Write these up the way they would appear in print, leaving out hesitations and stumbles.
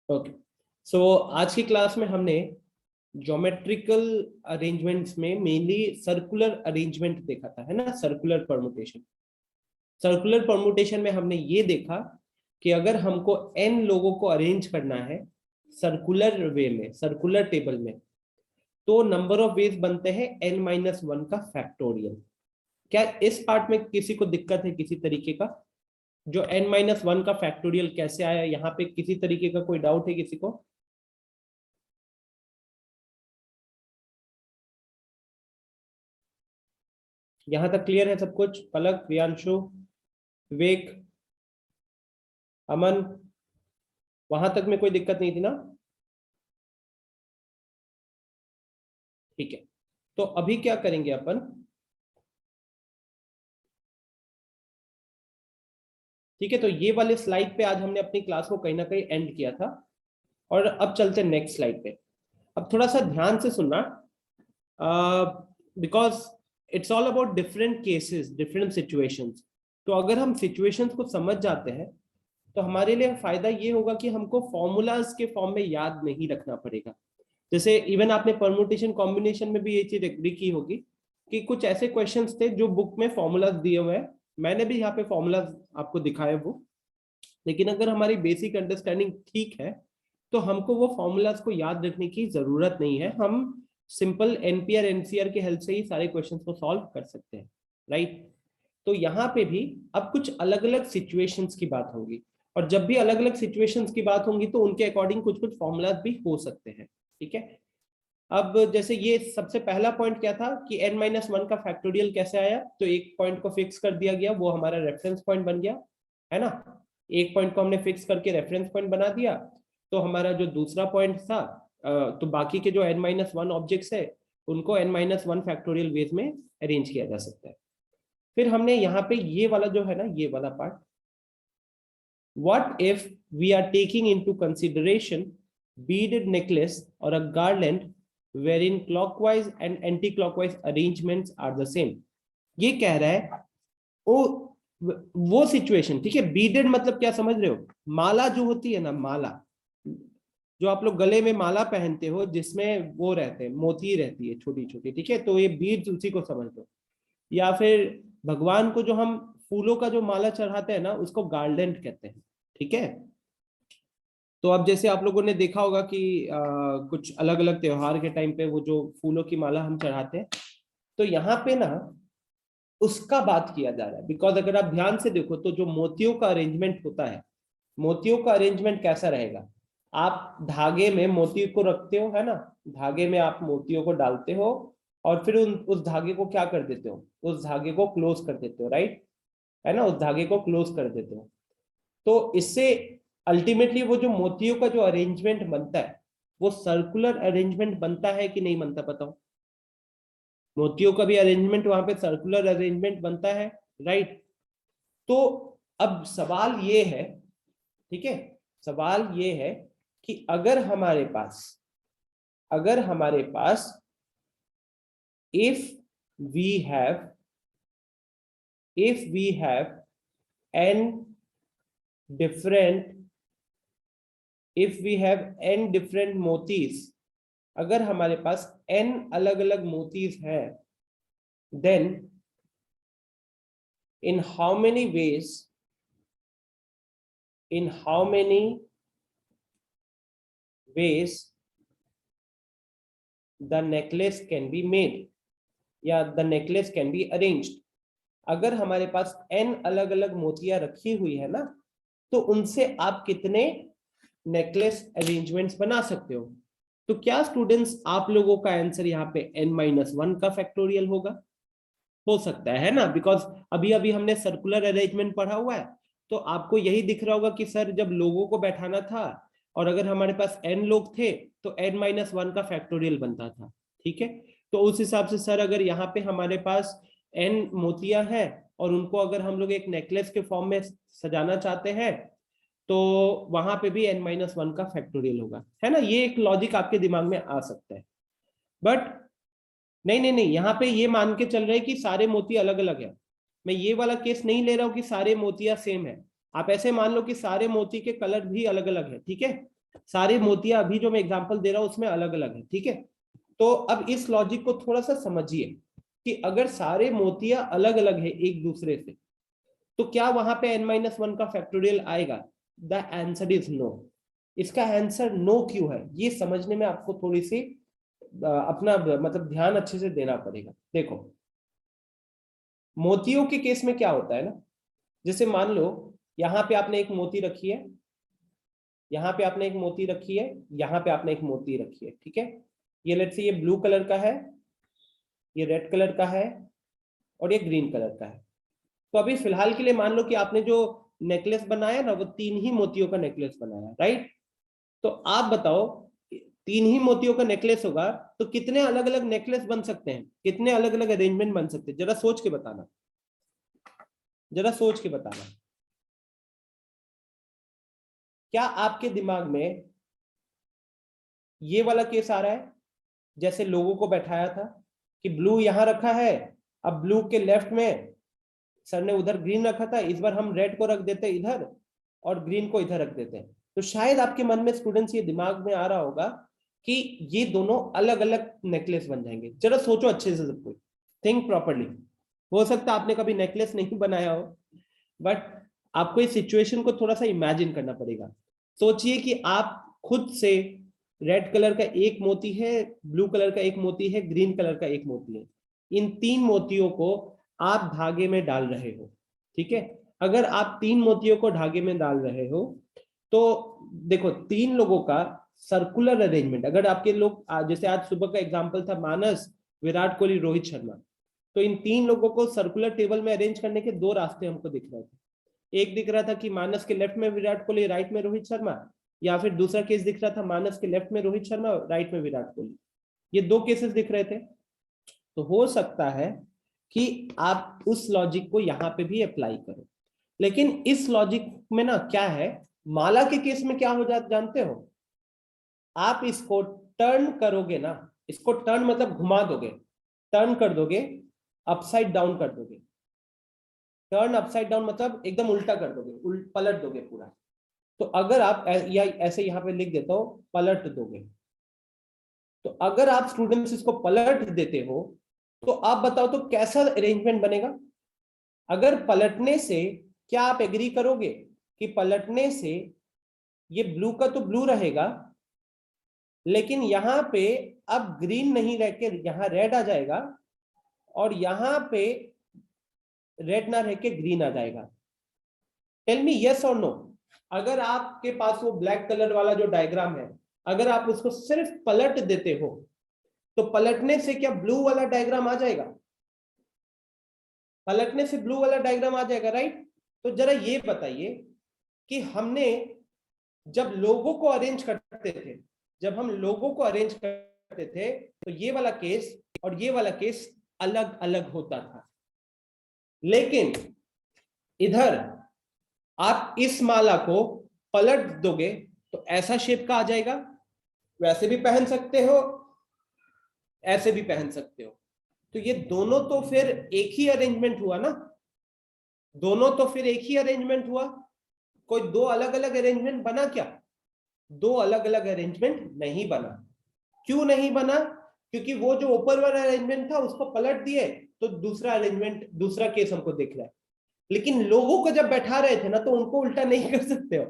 Okay, सो आज की class में हमने ज्योमेट्रिकल अरेंजमेंट्स में मेनली सर्कुलर अरेंजमेंट देखा था, है ना। सर्कुलर परमुटेशन, सर्कुलर परमुटेशन में हमने ये देखा कि अगर हमको n लोगों को अरेंज करना है सर्कुलर वे में, सर्कुलर टेबल में, तो नंबर ऑफ वेज बनते हैं n-1 का फैक्टोरियल। क्या इस पार्ट में किसी को दिक्कत है किसी तरीके का? जो n-1 का फैक्टोरियल कैसे आया, यहाँ पे किसी तरीके का कोई डाउट है किसी को? यहां तक क्लियर है सब कुछ? पलक, प्रियांशु, विवेक, अमन, वहां तक में कोई दिक्कत नहीं थी ना? ठीक है, तो अभी क्या करेंगे अपन, ठीक है, तो ये वाले स्लाइड पे आज हमने अपनी क्लास को कहीं ना कहीं एंड किया था और अब चलते हैं नेक्स्ट स्लाइड पे। अब थोड़ा सा ध्यान से सुनना, because it's all about different cases, different situations. तो अगर हम सिचुएशंस को समझ जाते हैं तो हमारे लिए फायदा ये होगा कि हमको फॉर्मूलाज के फॉर्म में याद नहीं रखना पड़ेगा। जैसे इवन आपने परमुटेशन कॉम्बिनेशन में भी ये चीज एग्री की होगी कि कुछ ऐसे क्वेश्चंस थे जो बुक में फॉर्मूलाज दिए हुए हैं, मैंने भी यहाँ पे फॉर्मूलाज आपको दिखाए वो, लेकिन अगर हमारी बेसिक अंडरस्टैंडिंग ठीक है तो हमको वो फॉर्मूलाज को याद रखने की जरूरत नहीं है। हम सिंपल एनपीआर एनसीआर के हेल्प से ही सारे क्वेश्चंस को सॉल्व कर सकते हैं, राइट। तो यहाँ पे भी अब कुछ अलग अलग सिचुएशंस की बात होगी, और जब भी अलग अलग सिचुएशंस की बात होंगी तो उनके अकॉर्डिंग कुछ कुछ फॉर्मूलाज भी हो सकते हैं, ठीक है। अब जैसे ये सबसे पहला पॉइंट क्या था कि n-1 का फैक्टोरियल कैसे आया, तो एक पॉइंट को फिक्स कर दिया गया, वो हमारा रेफरेंस पॉइंट बन गया, है ना। एक पॉइंट को हमने फिक्स करके रेफरेंस पॉइंट बना दिया, तो हमारा जो दूसरा पॉइंट था, तो बाकी के जो n-1 ऑब्जेक्ट्स है उनको n-1 फैक्टोरियल वेज में अरेंज किया जा सकता है। फिर हमने यहाँ पे ये वाला जो है ना, ये वाला part, what if we are taking into consideration beaded necklace or a garland wherein clockwise and anti-clockwise arrangements are the same। ये कह रहा है वो सिचुएशन, ठीक है। बीडेड मतलब क्या समझ रहे हो? माला जो होती है ना, माला जो आप लोग गले में माला पहनते हो जिसमें वो रहते हैं, मोती रहती है छोटी छोटी, ठीक है, तो ये बीड्स उसी को समझ लो। या फिर भगवान को जो हम फूलों का जो माला चढ़ाते हैं ना उसको गार्लैंड कहते हैं, ठीक है। तो अब जैसे आप लोगों ने देखा होगा कि कुछ अलग अलग त्योहार के टाइम पे वो जो फूलों की माला हम चढ़ाते हैं, तो यहाँ पे ना उसका बात किया जा रहा है। बिकॉज अगर आप ध्यान से देखो तो जो मोतियों का अरेंजमेंट होता है, मोतियों का अरेंजमेंट कैसा रहेगा? आप धागे में मोती को रखते हो, है ना, धागे में आप मोतियों को डालते हो और फिर उस धागे को क्या कर देते हो, उस धागे को क्लोज कर देते हो, राइट, है ना, उस धागे को क्लोज कर देते हो। तो इससे अल्टीमेटली वो जो मोतियों का जो अरेंजमेंट बनता है वो सर्कुलर अरेंजमेंट बनता है कि नहीं बनता, बताओ। मोतियों का भी अरेंजमेंट वहां पे सर्कुलर अरेंजमेंट बनता है, राइट। तो अब सवाल ये है, ठीक है, सवाल ये है कि अगर हमारे पास if we have n different if we have n different motifs, अगर हमारे पास n अलग अलग मोतीज हैं, then in how many ways the necklace can be made या the necklace can be arranged। अगर हमारे पास n अलग अलग मोतियां रखी हुई है ना, तो उनसे आप कितने नेकलेस अरेंजमेंट्स बना सकते हो। तो क्या स्टूडेंट्स आप लोगों का आंसर यहाँ पे n-1 का फैक्टोरियल होगा? हो सकता है ना, बिकॉज अभी अभी हमने सर्कुलर अरेंजमेंट पढ़ा हुआ है, तो आपको यही दिख रहा होगा कि सर जब लोगों को बैठाना था और अगर हमारे पास n लोग थे तो n-1 का फैक्टोरियल बनता था, ठीक है। तो उस हिसाब से सर अगर यहाँ पे हमारे पास n मोतियां हैं और उनको अगर हम लोग एक नेकलेस के फॉर्म में सजाना चाहते हैं तो वहां पे भी n-1 का फैक्टोरियल होगा, है ना। ये एक लॉजिक आपके दिमाग में आ सकता है। बट नहीं नहीं नहीं, यहाँ पे ये मान के चल रहे हैं कि सारे मोती अलग अलग है। मैं ये वाला केस नहीं ले रहा हूँ कि सारे मोतियां सेम है। आप ऐसे मान लो कि सारे मोती के कलर भी अलग अलग है, ठीक है। सारे मोतियां अभी जो मैं एग्जांपल दे रहा हूं उसमें अलग अलग है, ठीक है। तो अब इस लॉजिक को थोड़ा सा समझिए कि अगर सारे मोतियां अलग अलग है एक दूसरे से, तो क्या वहां पे n-1 का फैक्टोरियल आएगा? The answer is no. इसका आंसर नो क्यों है, ये समझने में आपको थोड़ी सी अपना मतलब ध्यान अच्छे से देना पड़ेगा। देखो, मोतियों के केस में क्या होता है ना, जैसे मान लो यहाँ पे आपने एक मोती रखी है, यहाँ पे आपने एक मोती रखी है, यहाँ पे आपने एक मोती रखी है, ठीक है। ये लेट्स से ये ब्लू कलर का है, ये रेड कलर का है, और ये ग्रीन कलर का है। तो अभी फिलहाल के लिए मान लो कि आपने जो नेकलेस बनाया ना, वो 3 ही मोतियों का नेकलेस बनाया, राइट। तो आप बताओ, 3 ही मोतियों का नेकलेस होगा तो कितने अलग अलग नेकलेस बन सकते हैं, कितने अलग अलग अरेंजमेंट बन सकते हैं? जरा सोच के बताना, जरा सोच के बताना। क्या आपके दिमाग में ये वाला केस आ रहा है, जैसे लोगों को बैठाया था कि ब्लू यहां रखा है, अब ब्लू के लेफ्ट में सर ने उधर ग्रीन रखा था, इस बार हम रेड को रख देते इधर और ग्रीन को इधर रख देते हैं। तो शायद आपके मन में स्टूडेंट्स ये दिमाग में आ रहा होगा कि ये दोनों अलग अलग नेकलेस बन जाएंगे। जरा सोचो अच्छे से, सबको थिंक प्रॉपरली। हो सकता है आपने कभी नेकलेस नहीं बनाया हो, बट आपको इस सिचुएशन को थोड़ा सा इमेजिन करना पड़ेगा। सोचिए कि आप खुद से रेड कलर का एक मोती है, ब्लू कलर का एक मोती है, ग्रीन कलर का एक मोती है। इन 3 मोतियों को आप धागे में डाल रहे हो, ठीक है। अगर आप 3 मोतियों को धागे में डाल रहे हो तो देखो 3 लोगों का सर्कुलर अरेंजमेंट, अगर आपके लोग जैसे आज सुबह का एग्जांपल था मानस, विराट कोहली, रोहित शर्मा, तो इन 3 लोगों को सर्कुलर टेबल में अरेंज करने के 2 रास्ते हमको दिख रहे थे। एक दिख रहा था कि मानस के लेफ्ट में विराट कोहली, राइट में रोहित शर्मा, या फिर दूसरा केस दिख रहा था मानस के लेफ्ट में रोहित शर्मा, राइट में विराट कोहली। ये 2 केसेस दिख रहे थे। तो हो सकता है कि आप उस लॉजिक को यहां पे भी अप्लाई करो, लेकिन इस लॉजिक में ना क्या है, माला के केस में क्या हो जाता जानते हो? आप इसको टर्न करोगे ना, इसको टर्न मतलब घुमा दोगे, टर्न कर दोगे, अपसाइड डाउन कर दोगे। टर्न अपसाइड डाउन मतलब एकदम उल्टा कर दोगे, पलट दोगे पूरा। तो अगर आप या ऐसे यहां पे लिख देता हूं, पलट दोगे। तो अगर आप स्टूडेंट्स इसको पलट देते हो तो आप बताओ तो कैसा अरेंजमेंट बनेगा? अगर पलटने से, क्या आप एग्री करोगे कि पलटने से ये ब्लू का तो ब्लू रहेगा, लेकिन यहां पे अब ग्रीन नहीं रह के यहां रेड आ जाएगा, और यहां पे रेड ना रह के ग्रीन आ जाएगा? टेल मी यस और नो। अगर आपके पास वो ब्लैक कलर वाला जो डायग्राम है, अगर आप उसको सिर्फ पलट देते हो तो पलटने से क्या ब्लू वाला डायग्राम आ जाएगा? पलटने से ब्लू वाला डायग्राम आ जाएगा, राइट। तो जरा ये बताइए कि हमने जब लोगों को अरेंज करते थे, जब हम लोगों को अरेंज करते थे तो ये वाला केस और ये वाला केस अलग अलग होता था। लेकिन इधर आप इस माला को पलट दोगे तो ऐसा शेप का आ जाएगा, वैसे भी पहन सकते हो, ऐसे भी पहन सकते हो। तो ये दोनों तो फिर एक ही अरेंजमेंट हुआ ना, दोनों तो फिर एक ही अरेंजमेंट हुआ। कोई 2 अलग अलग अरेंजमेंट बना क्या? 2 अलग अलग अरेंजमेंट नहीं बना। क्यों नहीं बना? क्योंकि वो जो ऊपर वाला अरेंजमेंट था उसको पलट दिए तो दूसरा अरेंजमेंट, दूसरा केस हमको दिख रहा है। लेकिन लोगों को जब बैठा रहे थे ना तो उनको उल्टा नहीं कर सकते हो।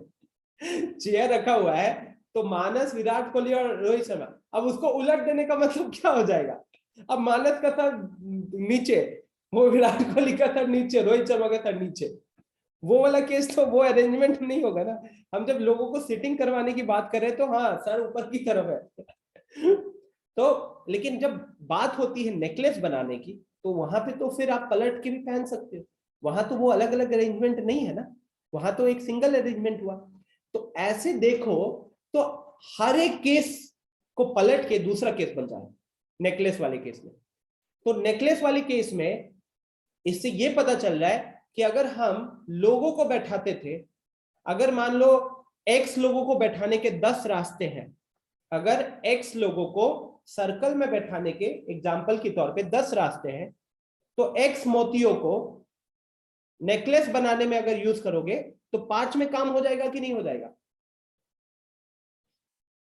चेयर रखा हुआ है तो मानस, विराट कोहली और रोहित शर्मा, अब उसको उलट देने का मतलब क्या हो जाएगा? अब मानस का था नीचे, वो विराट कोहली का था नीचे, रोहित शर्मा का था नीचे। वो वाला केस तो वो अरेंजमेंट नहीं होगा ना। हम जब लोगों को सिटिंग करवाने की बात कर रहे हैं तो हाँ, सर ऊपर की तरफ है। तो लेकिन जब बात होती है नेकलेस बनाने की तो वहां पे तो फिर आप पलट के भी पहन सकते हो। वहां तो वो अलग अलग अरेंजमेंट नहीं है ना, वहां तो एक सिंगल अरेंजमेंट हुआ। तो ऐसे देखो तो हर एक केस को पलट के दूसरा केस बन जाए नेकलेस वाले केस में। तो नेकलेस वाले केस में इससे ये पता चल रहा है कि अगर हम लोगों को बैठाते थे, अगर मान लो x लोगों को बैठाने के 10 रास्ते हैं, अगर x लोगों को सर्कल में बैठाने के एग्जाम्पल के तौर पे 10 रास्ते हैं, तो x मोतियों को नेकलेस बनाने में अगर यूज करोगे तो 5 में काम हो जाएगा कि नहीं हो जाएगा?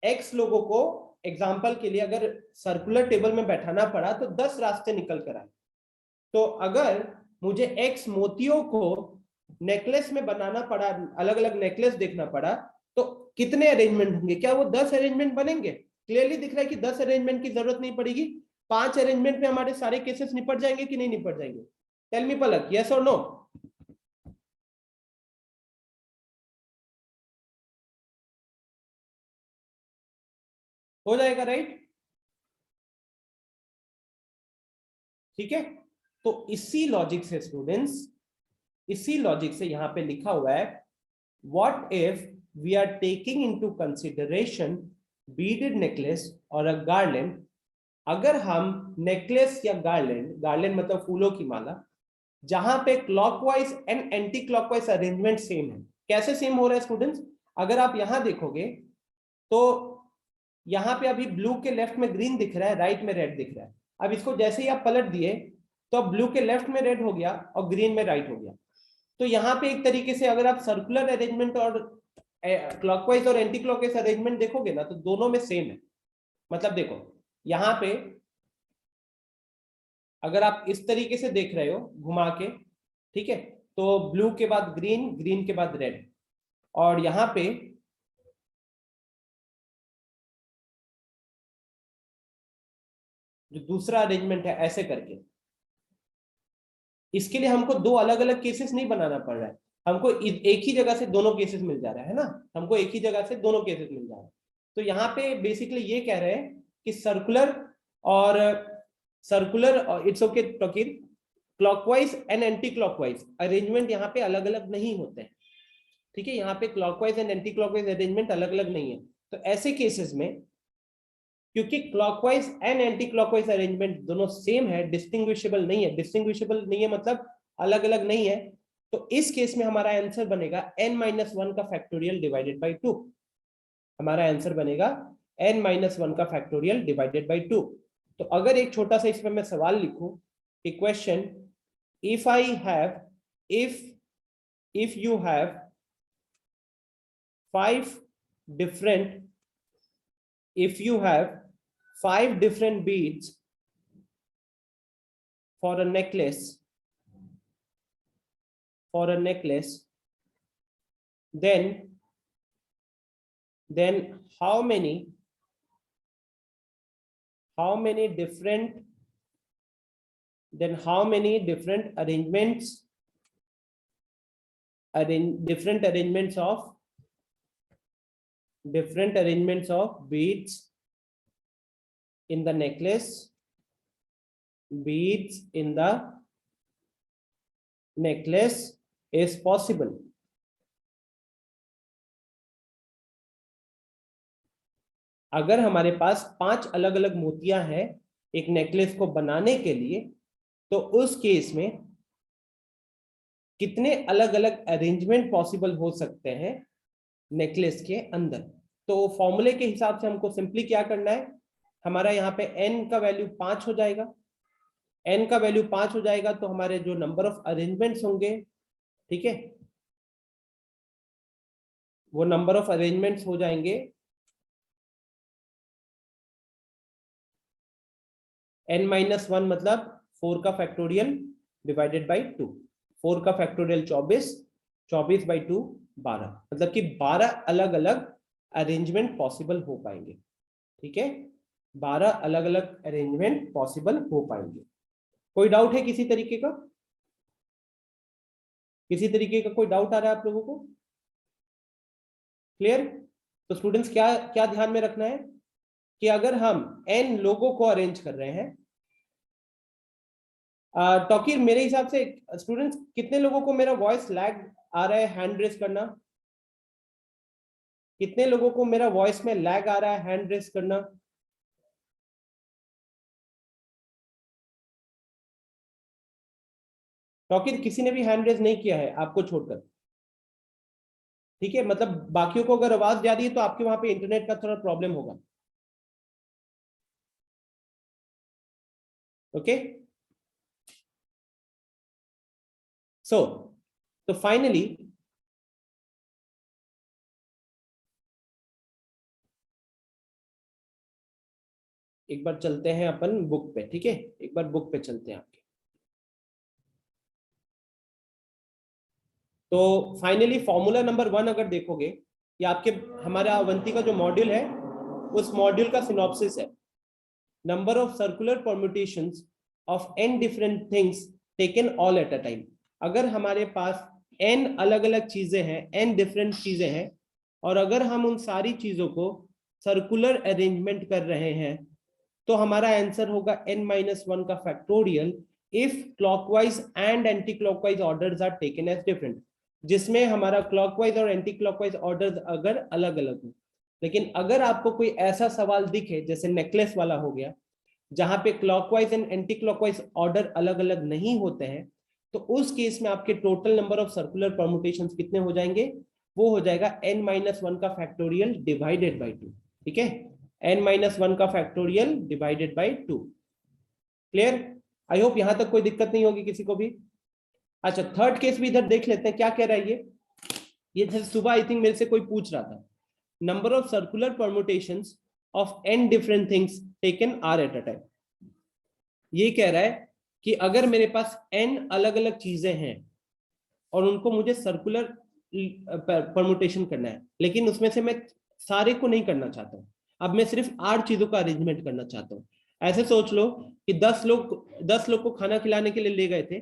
एक्स लोगों को एग्जाम्पल के लिए अगर सर्कुलर टेबल में बैठाना पड़ा तो 10 रास्ते निकल कर आए। तो अगर मुझे एक्स मोतियों को नेकलेस में बनाना पड़ा, अलग अलग नेकलेस देखना पड़ा, तो कितने अरेंजमेंट होंगे? क्या वो 10 अरेंजमेंट बनेंगे? क्लियरली दिख रहा है कि 10 अरेंजमेंट की जरूरत नहीं पड़ेगी। 5 अरेंजमेंट में हमारे सारे केसेस निपट जाएंगे कि नहीं निपट जाएंगे? टेल मी पलक, यस और नो? हो जाएगा, राइट? ठीक है, तो इसी लॉजिक से स्टूडेंट्स, इसी लॉजिक से यहां पे लिखा हुआ है, what if we are taking into consideration beaded necklace और अ गार्लैंड। अगर हम नेकलेस या गार्लैंड, गार्लैंड मतलब फूलों की माला, जहां पे clockwise and anti clockwise arrangement same है। कैसे सेम हो रहा है स्टूडेंट्स? अगर आप यहां देखोगे तो यहाँ पे अभी ब्लू के लेफ्ट में ग्रीन दिख रहा है, राइट में रेड दिख रहा है। अब इसको जैसे ही आप पलट दिए तो अब ब्लू के लेफ्ट में रेड हो गया और ग्रीन में राइट हो गया। तो यहाँ पे एक तरीके से अगर आप सर्कुलर अरेंजमेंट और क्लॉकवाइज और एंटी क्लॉकवाइज अरेंजमेंट देखोगे ना, तो दोनों में सेम है। मतलब देखो यहाँ पे अगर आप इस तरीके से देख रहे हो घुमा के, ठीक है, तो ब्लू के बाद ग्रीन, ग्रीन के बाद रेड, और यहाँ पे जो दूसरा अरेंजमेंट है ऐसे करके, इसके लिए हमको दो अलग अलग केसेस नहीं बनाना पड़ रहा है, हमको एक ही जगह से दोनों केसेस मिल जा रहा है ना, हमको एक ही जगह से दोनों केसेस मिल जा रहा है। तो यहाँ पे बेसिकली ये कह रहे हैं कि और सर्कुलर और इट्स ओके टॉकिर, clockwise and anti clockwise arrangement यहाँ पे अलग अलग नहीं होते हैं। ठीक है, यहाँ पे clockwise and anti clockwise arrangement अलग अलग नहीं है। तो ऐसे केसेस में क्योंकि clockwise and anti clockwise arrangement दोनों सेम है, डिस्टिंग्विशेबल नहीं है, डिस्टिंग्विशेबल नहीं है मतलब अलग अलग नहीं है, तो इस केस में हमारा आंसर बनेगा n-1 का फैक्टोरियल डिवाइडेड बाई 2। हमारा आंसर बनेगा n-1 का फैक्टोरियल डिवाइडेड बाई 2। तो अगर एक छोटा सा इसमें मैं सवाल लिखूं कि question, if I have if if you have 5 different if you have 5 different beads for a necklace, then how many different arrangements, different arrangements of beads in the necklace, is possible? अगर हमारे पास 5 अलग अलग मोतियां हैं एक necklace को बनाने के लिए, तो उस केस में कितने अलग अलग अरेंजमेंट पॉसिबल हो सकते हैं नेकलेस के अंदर? तो फॉर्मूले के हिसाब से हमको सिंपली क्या करना है, हमारा यहाँ पे n का वैल्यू 5 हो जाएगा। n का वैल्यू 5 हो जाएगा तो हमारे जो नंबर ऑफ अरेंजमेंट्स होंगे, ठीक है, वो नंबर ऑफ अरेंजमेंट्स हो जाएंगे n-1 मतलब 4 का फैक्टोरियल डिवाइडेड बाई 2। 4 का फैक्टोरियल 24, 24 बाई 2 12, मतलब कि 12 अलग अलग अरेंजमेंट पॉसिबल हो पाएंगे। ठीक है, 12 अलग अलग अरेंजमेंट पॉसिबल हो पाएंगे। कोई डाउट है किसी तरीके का? किसी तरीके का कोई डाउट आ रहा है आप लोगों को? क्लियर? तो स्टूडेंट्स क्या क्या ध्यान में रखना है कि अगर हम n लोगों को अरेंज कर रहे हैं, टॉकीर मेरे हिसाब से स्टूडेंट्स कितने लोगों को मेरा वॉइस लैग आ रहा है? हैंड रेस करना। कितने लोगों को मेरा वॉइस में लैग आ रहा है? हैंड रेस करना। टॉकीर किसी ने भी हैंड रेस नहीं किया है आपको छोड़कर? ठीक है, मतलब बाकियों को अगर आवाज जा रही है तो आपके वहां पे इंटरनेट का थोड़ा प्रॉब्लम होगा। ओके, सो तो फाइनली एक बार चलते हैं अपन बुक पे, ठीक है, एक बार बुक पे चलते हैं आपके। तो फाइनली फॉर्मूला नंबर 1 अगर देखोगे, ये आपके हमारा अवंती का जो मॉड्यूल है उस मॉड्यूल का सिनॉप्सिस है। Number of circular permutations of n different things taken all at a time. अगर हमारे पास n अलग अलग चीजें हैं, n डिफरेंट चीजें हैं, और अगर हम उन सारी चीजों को सर्कुलर अरेंजमेंट कर रहे हैं, तो हमारा आंसर होगा n-1 का factorial if clockwise and anti clockwise orders are taken as different, जिसमें हमारा क्लॉकवाइज और एंटी क्लॉकवाइज ऑर्डर्स अगर अलग अलग हो। लेकिन अगर आपको कोई ऐसा सवाल दिखे जैसे नेकलेस वाला हो गया, जहां पे clockwise and anti clockwise order अलग अलग नहीं होते हैं, तो उस केस में आपके total number of circular permutations कितने हो जाएंगे? वो हो जाएगा n-1 का फैक्टोरियल डिवाइडेड बाई 2। ठीक है, n-1 का factorial divided by 2। Clear? I hope यहां तक कोई दिक्कत नहीं होगी किसी को भी। अच्छा, थर्ड केस भी इधर देख लेते हैं क्या कह रहा है ये सुबह आई थिंक मेरे से कोई पूछ रहा था। Number of circular permutations of n different things taken r at a time. ये कह रहा है कि अगर मेरे पास n अलग अलग चीजें हैं और उनको मुझे सर्कुलर परम्यूटेशन करना है, लेकिन उसमें से मैं सारे को नहीं करना चाहता हूं, अब मैं सिर्फ 8 चीजों का अरेंजमेंट करना चाहता हूं। ऐसे सोच लो कि 10 लोग को खाना खिलाने के लिए ले गए थे,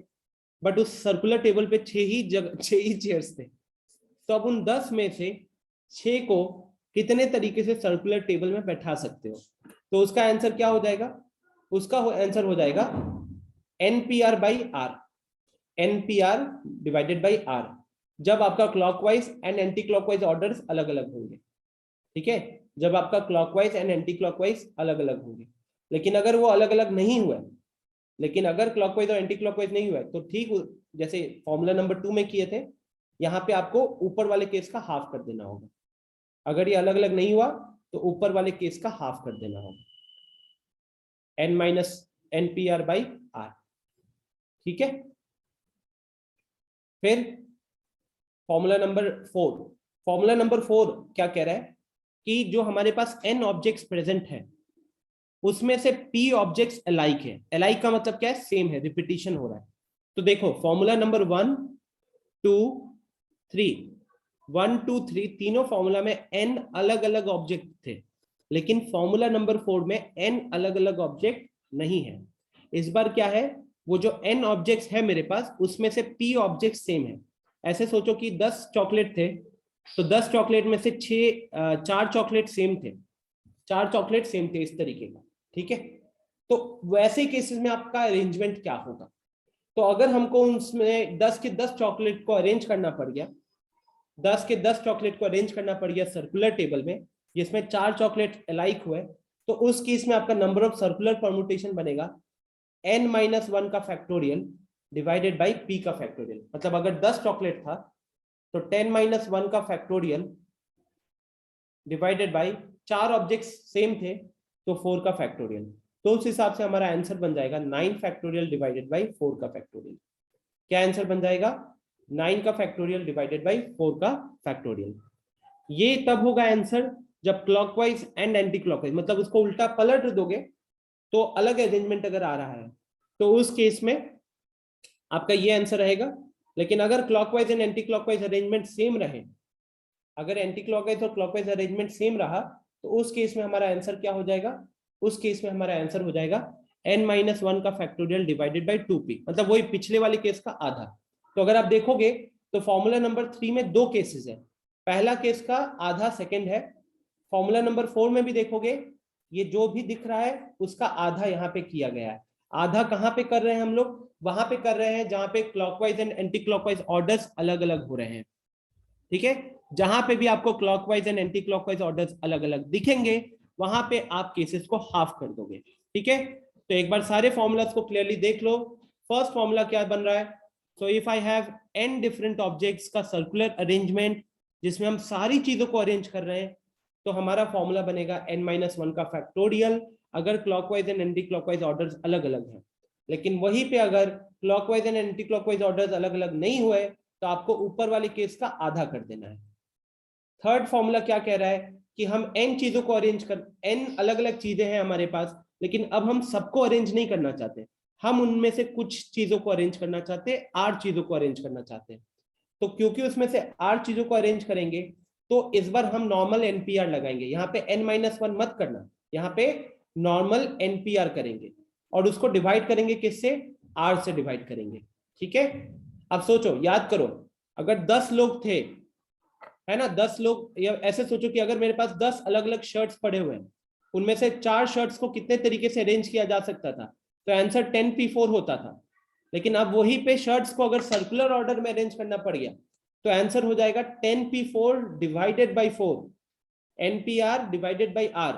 बट उस सर्कुलर टेबल पे 6 ही चेयर्स थे। तो अब उन 10 में से 6 को कितने तरीके से सर्कुलर टेबल में बैठा सकते हो? तो उसका आंसर क्या हो जाएगा? उसका आंसर हो जाएगा NPR by r, NPR divided by r, जब आपका clockwise and anti clockwise orders अलग अलग होंगे। ठीक है, जब आपका क्लॉकवाइज एंड एंटी क्लॉकवाइज अलग अलग होंगे। लेकिन अगर वो अलग अलग नहीं हुए, लेकिन अगर क्लॉकवाइज और एंटी क्लॉकवाइज नहीं हुआ, तो ठीक जैसे फॉर्मूला नंबर 2 में किए थे, यहाँ पे आपको ऊपर वाले केस का हाफ कर देना होगा। अगर ये अलग अलग नहीं हुआ तो ऊपर वाले केस का हाफ कर देना होगा, n-NPR बाई आर। ठीक है, फिर फॉर्मूला नंबर 4। फॉर्मूला नंबर 4 क्या कह रहा है कि जो हमारे पास n ऑब्जेक्ट्स प्रेजेंट है, उसमें से p ऑब्जेक्ट्स अलाइक है। अलाइक का मतलब क्या है? सेम है, रिपीटिशन हो रहा है। तो देखो फॉर्मूला नंबर 1 2 3, 1 2 3 तीनों फॉर्मूला में n अलग अलग ऑब्जेक्ट थे, लेकिन फॉर्मूला नंबर 4 में n अलग अलग ऑब्जेक्ट नहीं है। इस बार क्या है, वो जो n ऑब्जेक्ट्स है मेरे पास, उसमें से p ऑब्जेक्ट सेम है। ऐसे सोचो कि 10 चॉकलेट थे, तो 10 चॉकलेट में से 4 चॉकलेट सेम थे, 4 चॉकलेट सेम थे, इस तरीके का। ठीक है, तो वैसे केसेस में आपका अरेंजमेंट क्या होगा? तो अगर हमको उसमें 10 के 10 चॉकलेट को अरेंज करना पड़ गया, 10 के 10 चॉकलेट को अरेंज करना पड़ गया सर्कुलर टेबल में, जिसमें 4 चॉकलेट अलाइक हुए, तो उस केस में आपका नंबर ऑफ सर्कुलर परम्यूटेशन बनेगा n-1 का फैक्टोरियल डिवाइडेड बाई p का फैक्टोरियल। मतलब अगर 10 चॉकलेट था तो 10-1 का factorial divided by 4 objects same थे तो 4 का फैक्टोरियल। तो उस हिसाब से हमारा आंसर बन जाएगा 9 फैक्टोरियल डिवाइडेड बाई 4 का फैक्टोरियल। क्या आंसर बन जाएगा? 9 का फैक्टोरियल डिवाइडेड बाई 4 का फैक्टोरियल। ये तब होगा आंसर जब क्लॉकवाइज एंड एंटी क्लॉकवाइज, मतलब उसको उल्टा पलट दोगे तो अलग अरेंजमेंट अगर आ रहा है, तो उस केस में आपका ये आंसर रहेगा। लेकिन अगर clockwise and anti clockwise arrangement same रहे, अगर एंटी क्लॉकवाइज और क्लॉकवाइज अरेंजमेंट सेम रहा, तो उस केस में हमारा आंसर क्या हो जाएगा? उस केस में हमारा आंसर हो जाएगा n-1 का फैक्टोरियल डिवाइडेड बाई 2p, मतलब वही पिछले वाले केस का आधा। तो अगर आप देखोगे तो फॉर्मूला नंबर 3 में 2 केसेस है, पहला केस का आधा सेकंड है। फॉर्मूला नंबर 4 में भी देखोगे, ये जो भी दिख रहा है उसका आधा यहाँ पे किया गया है। आधा कहाँ पे कर रहे हैं हम लोग? वहां पे कर रहे हैं जहां पे clockwise and anti clockwise orders अलग अलग हो रहे हैं। ठीक है, जहां पे भी आपको clockwise and anti clockwise orders अलग अलग दिखेंगे, वहां पे आप केसेस को हाफ कर दोगे। ठीक है, तो एक बार सारे फॉर्मूलास को क्लियरली देख लो। फर्स्ट फॉर्मूला क्या बन रहा है? So if I have n different objects का सर्कुलर अरेंजमेंट, जिसमें हम सारी चीजों को अरेंज कर रहे हैं, तो हमारा फॉर्मूला बनेगा n-1 का फैक्टोरियल, अगर clockwise and anti clockwise orders अलग अलग हैं। लेकिन वहीं पे अगर clockwise and anti clockwise orders अलग अलग नहीं हुए, तो आपको ऊपर वाले केस का आधा कर देना है। थर्ड फॉर्मूला क्या कह रहा है कि हम n चीजों को अरेंज कर, n अलग अलग चीजें हैं हमारे पास, लेकिन अब हम सबको अरेंज नहीं करना चाहते, हम उनमें से कुछ चीजों को अरेंज करना चाहते हैं, 8 चीजों को अरेंज करना चाहते हैं। तो क्योंकि उसमें से 8 चीजों को अरेंज करेंगे तो इस बार हम नॉर्मल एनपीआर लगाएंगे। यहाँ पे n-1 मत करना, यहाँ पे नॉर्मल एनपीआर करेंगे और उसको डिवाइड करेंगे किससे, r से डिवाइड करेंगे। ठीक है, अब सोचो, याद करो, अगर 10 लोग थे, है ना, 10 लोग, या ऐसे सोचो कि अगर मेरे पास 10 अलग अलग शर्ट्स पड़े हुए हैं, उनमें से 4 शर्ट्स को कितने तरीके से अरेंज किया जा सकता था, तो आंसर 10p4 होता था। लेकिन अब वही पे शर्ट्स को अगर सर्कुलर ऑर्डर में अरेंज करना पड़ गया तो आंसर हो जाएगा 10p4 divided by 4, npr divided by r।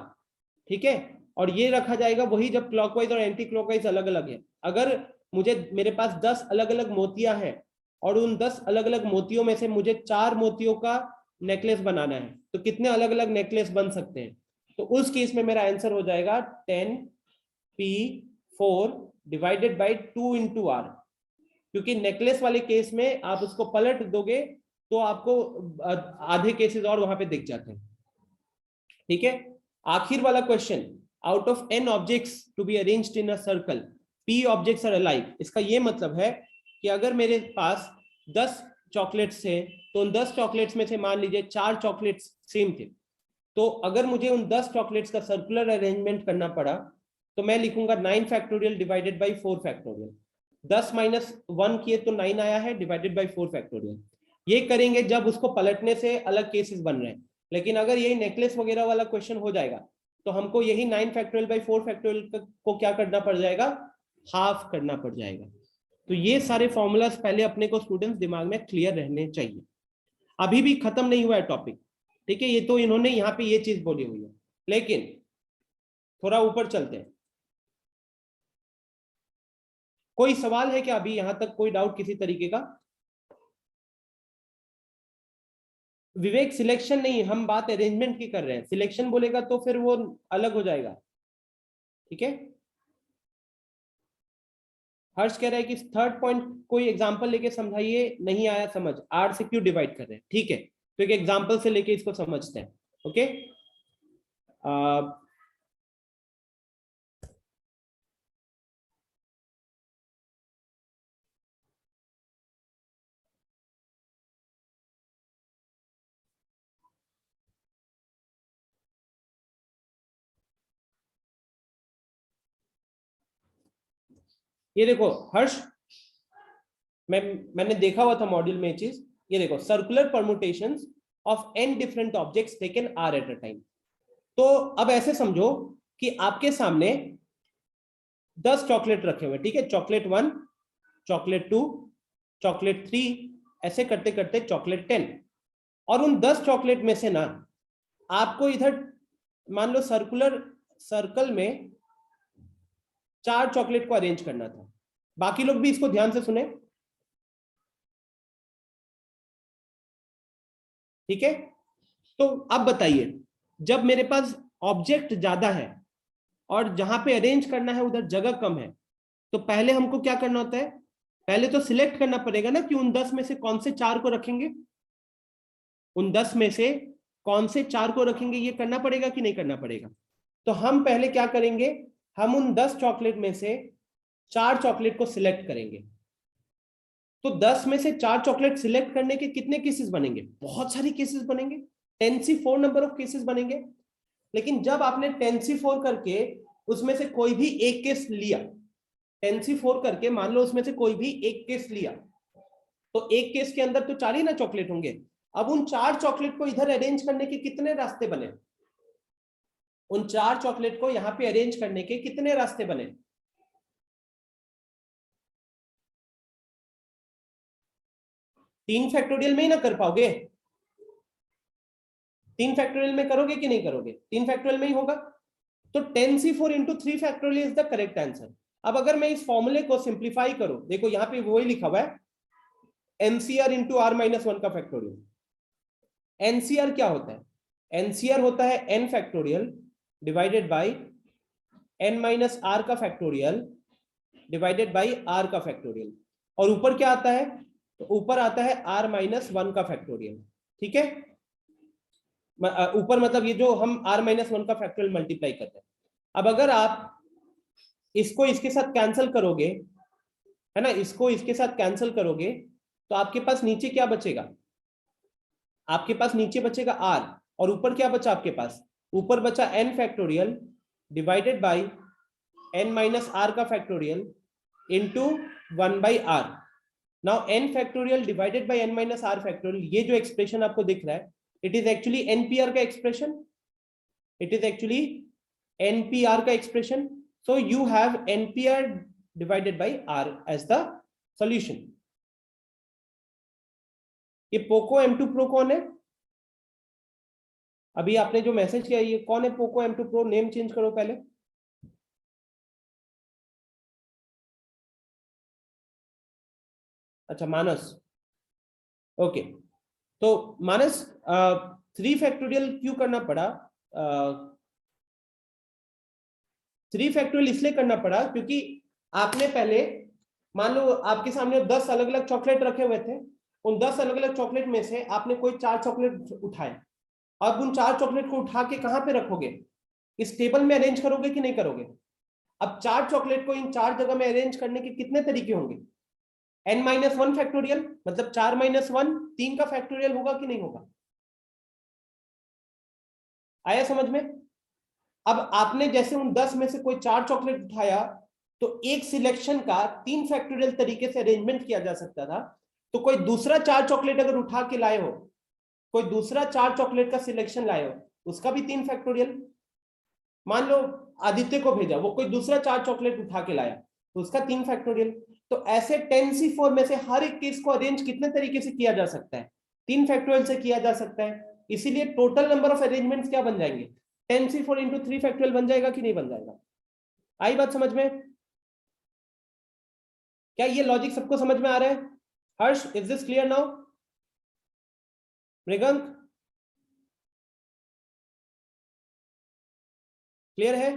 ठीक है, और ये रखा जाएगा वही जब क्लॉकवाइज और एंटी क्लॉकवाइज अलग अलग है। अगर मेरे पास 10 अलग अलग मोतियां हैं और उन 10 अलग अलग मोतियों में से मुझे 4 मोतियों का नेकलेस बनाना है, तो कितने अलग अलग नेकलेस बन सकते हैं, तो उस केस में मेरा आंसर हो जाएगा 10p4 divided by 2 into r। क्योंकि नेकलेस वाले केस में आप उसको पलट दोगे तो आपको आधे केसेस और वहां पे दिख जाते हैं। ठीक है, आखिर वाला question, out of n objects to be arranged in a circle p objects are alike. इसका ये मतलब है कि अगर मेरे पास 10 चॉकलेट्स थे तो उन 10 चॉकलेट्स में से मान लीजिए 4 चॉकलेट्स सेम थे, तो अगर मुझे उन 10 चॉकलेट्स का सर्कुलर अरेंजमेंट करना पड़ा तो मैं लिखूंगा 9 factorial divided by 4 factorial. 10 minus 1 किए तो 9 आया है, डिवाइडेड बाई 4 फैक्टोरियल। ये करेंगे जब उसको पलटने से अलग केसेस बन रहे हैं। लेकिन अगर यही नेकलेस वगैरह वाला क्वेश्चन हो जाएगा तो हमको यही 9 फैक्टोरियल बाई 4 फैक्टोरियल को क्या करना पड़ जाएगा, हाफ करना पड़ जाएगा। तो ये सारे फॉर्मूलाज पहले अपने को स्टूडेंट्स दिमाग में क्लियर रहने चाहिए। अभी भी खत्म नहीं हुआ है टॉपिक, ठीक है, ये तो इन्होंने यहाँ पे ये चीज बोली हुई है, लेकिन थोड़ा ऊपर चलते हैं। कोई सवाल है क्या अभी यहां तक, कोई डाउट किसी तरीके का? विवेक, सिलेक्शन नहीं, हम बात अरेंजमेंट की कर रहे हैं, सिलेक्शन बोलेगा तो फिर वो अलग हो जाएगा। ठीक है, हर्ष कह रहा है कि थर्ड पॉइंट कोई एग्जांपल लेके समझाइए, नहीं आया समझ, आर से क्यों डिवाइड कर रहे हैं। ठीक है, तो एक एग्जांपल से लेके इसको समझते हैं। ओके, ये देखो हर्ष, मैंने देखा हुआ था मॉड्यूल में ये चीज। ये देखो, circular permutations of n different objects taken r at a time. तो अब ऐसे समझो कि आपके सामने 10 चॉकलेट रखे हुए, ठीक है, चॉकलेट 1, चॉकलेट 2, चॉकलेट 3, ऐसे करते करते चॉकलेट 10। और उन 10 चॉकलेट में से ना आपको इधर मान लो सर्कुलर सर्कल में 4 चॉकलेट को अरेंज करना था। बाकी लोग भी इसको ध्यान से सुने, ठीक है। तो अब बताइए, जब मेरे पास ऑब्जेक्ट ज्यादा है और जहां पे अरेंज करना है उधर जगह कम है, तो पहले हमको क्या करना होता है, पहले तो सिलेक्ट करना पड़ेगा ना कि उन 10 में से कौन से 4 को रखेंगे, उन 10 में से कौन से 4 को रखेंगे, ये करना पड़ेगा कि नहीं करना पड़ेगा। तो हम पहले क्या करेंगे, हम उन 10 चॉकलेट में से 4 चॉकलेट को सिलेक्ट करेंगे। तो 10 में से 4 चॉकलेट सिलेक्ट करने के कितने केसेस बनेंगे, बहुत सारे केसेस बनेंगे, 10c4 नंबर ऑफ केसेस बनेंगे। लेकिन जब आपने 10c4 करके उसमें से कोई भी एक केस लिया, 10c4 करके मान लो उसमें से कोई भी एक केस लिया, तो एक केस के अंदर तो 4 ही ना चॉकलेट होंगे। अब उन 4 चॉकलेट को इधर अरेंज करने के कितने रास्ते बने, उन 4 चॉकलेट को यहां पे अरेंज करने के कितने रास्ते बने, 3 फैक्टोरियल में ही ना कर पाओगे, 3 फैक्टोरियल में करोगे कि नहीं करोगे, 3 फैक्टोरियल में ही होगा। तो 10c4 into 3 factorial is the correct answer. अब अगर मैं इस फॉर्मूले को सिंप्लीफाई करूं, देखो यहां पे वही लिखा हुआ है, एनसीआर इंटू आर माइनस 1 का फैक्टोरियल। एनसीआर क्या होता है, एनसीआर होता है n factorial divided by n minus r का फैक्टोरियल डिवाइडेड बाई r का फैक्टोरियल। और ऊपर क्या आता है, तो ऊपर आता है r माइनस 1 का फैक्टोरियल। ठीक है, ऊपर मतलब ये जो हम r माइनस 1 का फैक्टोरियल मल्टीप्लाई करते हैं। अब अगर आप इसको इसके साथ कैंसिल करोगे, है ना, इसको इसके साथ कैंसिल करोगे तो आपके पास नीचे क्या बचेगा, आपके पास नीचे बचेगा r, और ऊपर क्या बचा आपके पास, ऊपर बचा n factorial divided by n minus r का factorial into 1/r। Now n factorial divided by n minus r factorial, ये जो एक्सप्रेशन आपको दिख रहा है, इट इज एक्चुअली npr का expression, it is actually npr का expression. So you have npr divided by r as the solution. ये Poco M2 Pro कौन है? अभी आपने जो मैसेज किया ये कौन है? Poco M2 Pro, name change करो पहले। अच्छा मानस, ओके। तो मानस 3 फैक्टोरियल क्यों करना पड़ा? 3 फैक्टोरियल इसलिए करना पड़ा क्योंकि आपने पहले, मान लो आपके सामने 10 अलग अलग चॉकलेट रखे हुए थे, उन 10 अलग अलग चॉकलेट में से आपने कोई 4 चॉकलेट उठाए। अब उन 4 चॉकलेट को उठा के कहां पे रखोगे? इस टेबल में अरेंज करोगे कि नहीं करोगे? अब 4 चॉकलेट को इन 4 जगह में अरेंज करने के कितने तरीके होंगे? n-1 फैक्टोरियल, मतलब 4 - 1 3 का फैक्टोरियल होगा कि नहीं होगा? आया समझ में? अब आपने जैसे उन 10 में से कोई 4 चॉकलेट उठाया, तो एक सिलेक्शन का 3 फैक्टोरियल तरीके से अरेंजमेंट किया जा सकता था। तो कोई दूसरा 4 चॉकलेट अगर उठा के लाए हो, कोई दूसरा 4 चॉकलेट का सिलेक्शन लाए हो, उसका भी 3 फैक्टोरियल। मान लो आदित्य को भेजा, वो कोई दूसरा 4 चॉकलेट उठा के लाया, तो उसका 3 फैक्टोरियल। तो ऐसे 10C4 में से हर एक केस को अरेंज कितने तरीके से किया जा सकता है? 3 फैक्टोरियल से किया जा सकता है। इसीलिए टोटल नंबर ऑफ अरेंजमेंट्स क्या बन जाएंगे? 10C4 इंटू 3 फैक्टोरियल बन जाएगा कि नहीं बन जाएगा? आई बात समझ में? क्या ये लॉजिक सबको समझ में आ रहा है? Harsh, is this clear now? Mrigank, clear है?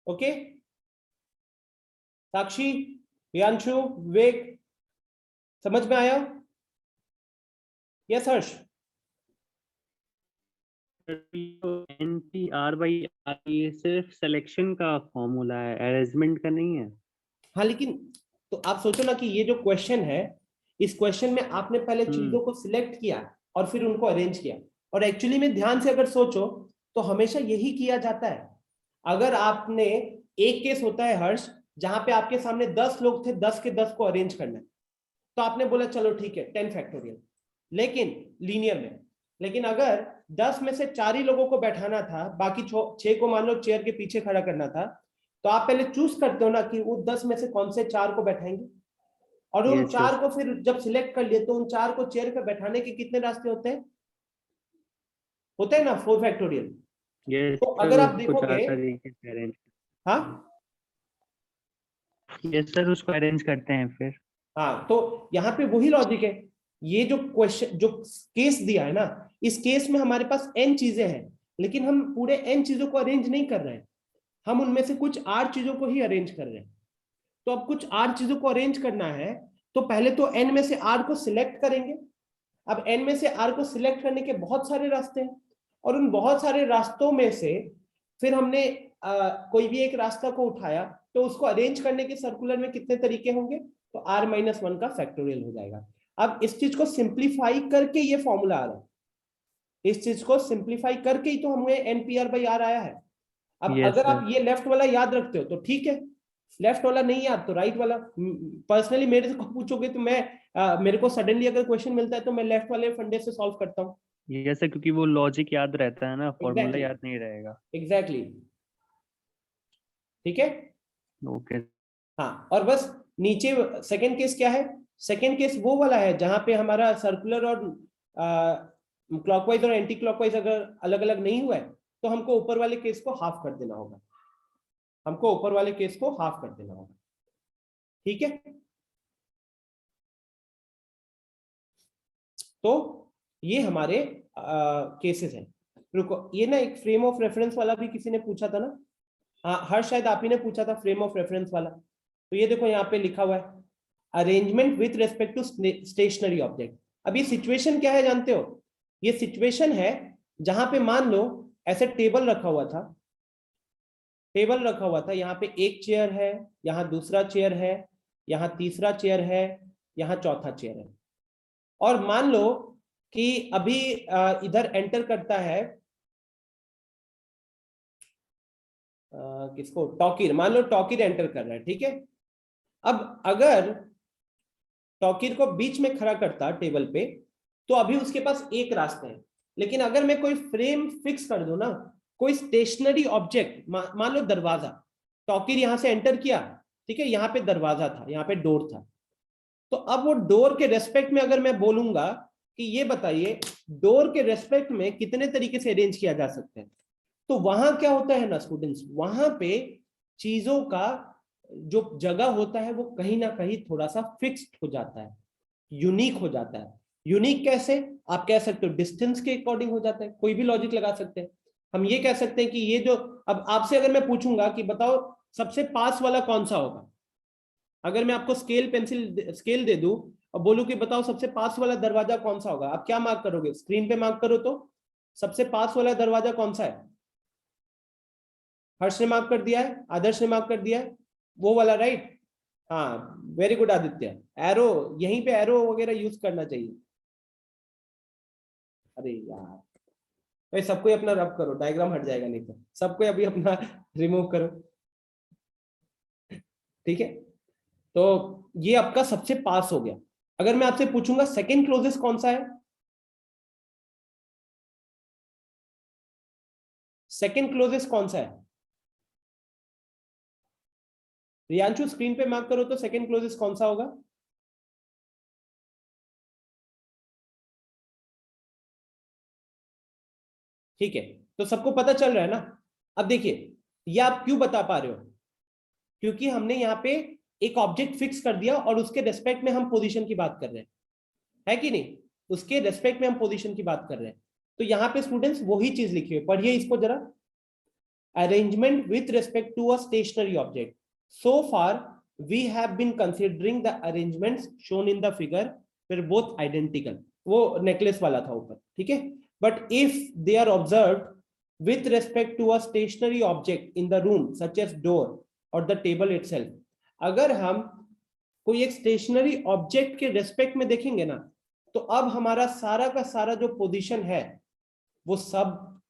ओके। साक्षी, प्रियांशु, विवेक, समझ में आया? यस हर्ष। NPR/R ये सिर्फ सिलेक्शन का फॉर्मूला है, अरेंजमेंट का नहीं है। हाँ लेकिन तो आप सोचो ना कि ये जो क्वेश्चन है, इस क्वेश्चन में आपने पहले चीजों को सिलेक्ट किया और फिर उनको अरेंज किया। और एक्चुअली में ध्यान से अगर सोचो तो हमेशा यही किया जाता है। अगर आपने, एक केस होता है हर्ष जहां पे आपके सामने 10 लोग थे, 10 के 10 को अरेंज करना है, तो आपने बोला चलो ठीक है 10 फैक्टोरियल, लेकिन लीनियर में। लेकिन अगर 10 में से 4 ही लोगों को बैठाना था, बाकी 6 को मान लो चेयर के पीछे खड़ा करना था, तो आप पहले चूज करते हो ना कि वो 10 में से कौन से 4 को बैठाएंगे। और उन 4 को फिर जब सिलेक्ट कर लिए तो उन 4 को चेयर पे बैठाने के कितने रास्ते होते हैं? होते हैं ना 4 फैक्टोरियल। तो अगर आप देखोगे, हाँ यस सर, उसको अरेंज करते हैं फिर। हाँ, तो यहाँ पे वही लॉजिक है। ये जो क्वेश्चन, जो केस दिया है ना, इस केस में हमारे पास n चीजें हैं, लेकिन हम पूरे n चीजों को अरेंज नहीं कर रहे हैं, हम उनमें से कुछ r चीजों को ही अरेंज कर रहे हैं। तो अब कुछ r चीजों को अरेंज करना है, तो पहले तो n में से r को सिलेक्ट करेंगे। अब n में से r को सिलेक्ट करने के बहुत सारे रास्ते हैं, और उन बहुत सारे रास्तों में से फिर हमने कोई भी एक रास्ता को उठाया, तो उसको अरेंज करने के सर्कुलर में कितने तरीके होंगे? तो r-1 का फैक्टोरियल हो जाएगा। अब इस चीज को सिंप्लीफाई करके ये फॉर्मूला आ रहा है, इस चीज को सिंप्लीफाई करके ही तो हमें NPR/R आया है। अब अगर आप ये लेफ्ट वाला याद रखते हो तो ठीक है, लेफ्ट वाला नहीं याद तो राइट वाला। पर्सनली मेरे से पूछोगे तो मैं मेरे को सडनली अगर क्वेश्चन मिलता है तो मैं लेफ्ट वाले फंडे से सॉल्व करता हूँ। ये सर क्योंकि वो लॉजिक याद रहता है ना, फॉर्मूला याद नहीं रहेगा। एग्जैक्टली, ठीक है। ओके। हाँ, और बस नीचे सेकंड केस क्या है? सेकंड केस वो वाला है जहां पे हमारा सर्कुलर और क्लॉकवाइज और एंटी क्लॉकवाइज अगर अलग अलग नहीं हुआ है, तो हमको ऊपर वाले केस को हाफ कर देना होगा, हमको ऊपर वाले केस को हाफ कर देना होगा, ठीक है। तो ये हमारे केसेस हैं। रुको, ये ना एक फ्रेम ऑफ रेफरेंस वाला भी किसी ने पूछा था ना, हाँ हर शायद आप ही ने पूछा था फ्रेम ऑफ रेफरेंस वाला। तो ये देखो यहाँ पे लिखा हुआ है, arrangement with respect to stationary object. अब ये सिचुएशन क्या है जानते हो? ये सिचुएशन है जहां पे मान लो ऐसे टेबल रखा हुआ था, यहाँ पे एक चेयर है, यहाँ दूसरा चेयर है, यहाँ तीसरा चेयर है, यहाँ चौथा चेयर है। और मान लो कि अभी इधर एंटर करता है किसको, टॉकीर, मान लो टॉकीर एंटर कर रहा है, ठीक है। अब अगर टॉकीर को बीच में खड़ा करता टेबल पे, तो अभी उसके पास एक रास्ता है। लेकिन अगर मैं कोई फ्रेम फिक्स कर दूं ना, कोई स्टेशनरी ऑब्जेक्ट, मान लो दरवाजा, टॉकीर यहां से एंटर किया, ठीक है, यहाँ पे दरवाजा था, यहाँ पे डोर था, तो अब वो डोर के रेस्पेक्ट में अगर मैं बोलूंगा कि ये बताइए डोर के रेस्पेक्ट में कितने तरीके से अरेंज किया जा सकता है, तो वहां क्या होता है ना स्टूडेंट्स, वहां पे चीजों का जो जगह होता है वो कहीं ना कहीं थोड़ा सा फिक्स्ड हो जाता है, यूनिक हो जाता है। यूनिक कैसे, आप कह सकते हो डिस्टेंस के अकॉर्डिंग हो जाता है, कोई भी लॉजिक लगा सकते हैं। हम ये कह सकते हैं कि ये जो, अब आपसे अगर मैं पूछूंगा कि बताओ सबसे पास वाला कौन सा होगा, अगर मैं आपको स्केल दे दूं और बोलूं कि बताओ सबसे पास वाला दरवाजा कौन सा होगा, आप क्या मार्क करोगे, स्क्रीन पे मार्क करो तो सबसे पास वाला दरवाजा कौन सा है। हर्ष ने मार्क कर दिया है, आदर्श ने मार्क कर दिया है, वो वाला, राइट। हाँ वेरी गुड आदित्य, एरो, यहीं पे एरो वगैरह यूज करना चाहिए। अरे यार भाई, सबको अपना रब करो, डायग्राम हट जाएगा नहीं तो, सबको अभी अपना रिमूव करो, ठीक है। तो ये आपका सबसे पास हो गया। अगर मैं आपसे पूछूंगा सेकंड क्लोजेस्ट कौन सा है, सेकंड क्लोजेस्ट कौन सा है, रियांशु स्क्रीन पे मार्क करो तो सेकंड क्लोजेस्ट कौन सा होगा। ठीक है, तो सबको पता चल रहा है ना। अब देखिए ये आप क्यों बता पा रहे हो, क्योंकि हमने यहाँ पे एक ऑब्जेक्ट फिक्स कर दिया और उसके रेस्पेक्ट में हम पोजीशन की बात कर रहे हैं, है कि नहीं, उसके रेस्पेक्ट में हम पोजीशन की बात कर रहे हैं। तो यहाँ पे स्टूडेंट्स वही चीज लिखी हुई, पढ़िए इसको जरा, arrangement with respect to a stationary object. So far, we have been considering the arrangements shown in the figure were both identical. वो necklace वाला था ऊपर, ठीक है. But if they are observed with respect to a stationary object in the room, such as door or the table itself, अगर हम कोई एक स्टेशनरी ऑब्जेक्ट के रेस्पेक्ट में देखेंगे ना, तो अब हमारा सारा का सारा जो पोजीशन है वो सब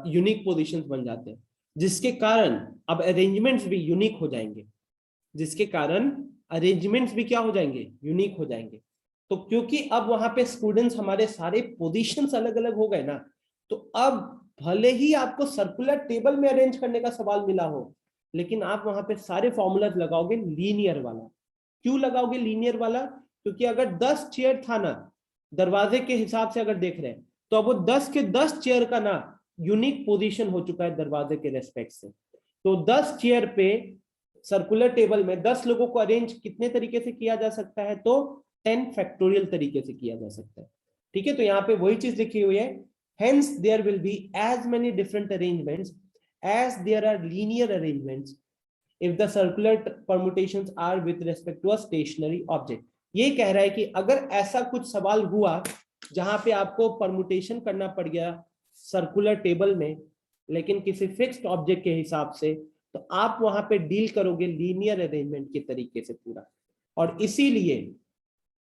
यूनिक पोजीशंस बन जाते हैं, जिसके कारण अब अरेंजमेंट्स भी यूनिक हो जाएंगे, जिसके कारण अरेंजमेंट्स भी क्या हो जाएंगे, यूनिक हो जाएंगे। तो क्योंकि अब वहां पे स्टूडेंट्स हमारे सारे पोजीशंस अलग अलग हो गए ना, तो अब भले ही आपको सर्कुलर टेबल में अरेंज करने का सवाल मिला हो, लेकिन आप वहां पे सारे फॉर्मूलाज लगाओगे लीनियर वाला। क्यों लगाओगे लीनियर वाला, क्योंकि अगर 10 चेयर था ना, दरवाजे के हिसाब से अगर देख रहे हैं, तो अब वो 10 के 10 चेयर का ना यूनिक पोजीशन हो चुका है दरवाजे के रेस्पेक्ट से। तो 10 चेयर पे सर्कुलर टेबल में 10 लोगों को अरेंज कितने तरीके से किया जा सकता है, तो 10 फैक्टोरियल तरीके से किया जा सकता है, ठीक है। तो यहाँ पे वही चीज लिखी हुई है, hence there will be as many different arrangements as there are linear arrangements if the circular permutations are with respect to a stationary object. ये कह रहा है कि अगर ऐसा कुछ सवाल हुआ जहां पे आपको परमुटेशन करना पड़ गया सर्कुलर टेबल में, लेकिन किसी फिक्स्ड ऑब्जेक्ट के हिसाब से, तो आप वहां पे डील करोगे लीनियर अरेंजमेंट के तरीके से पूरा। और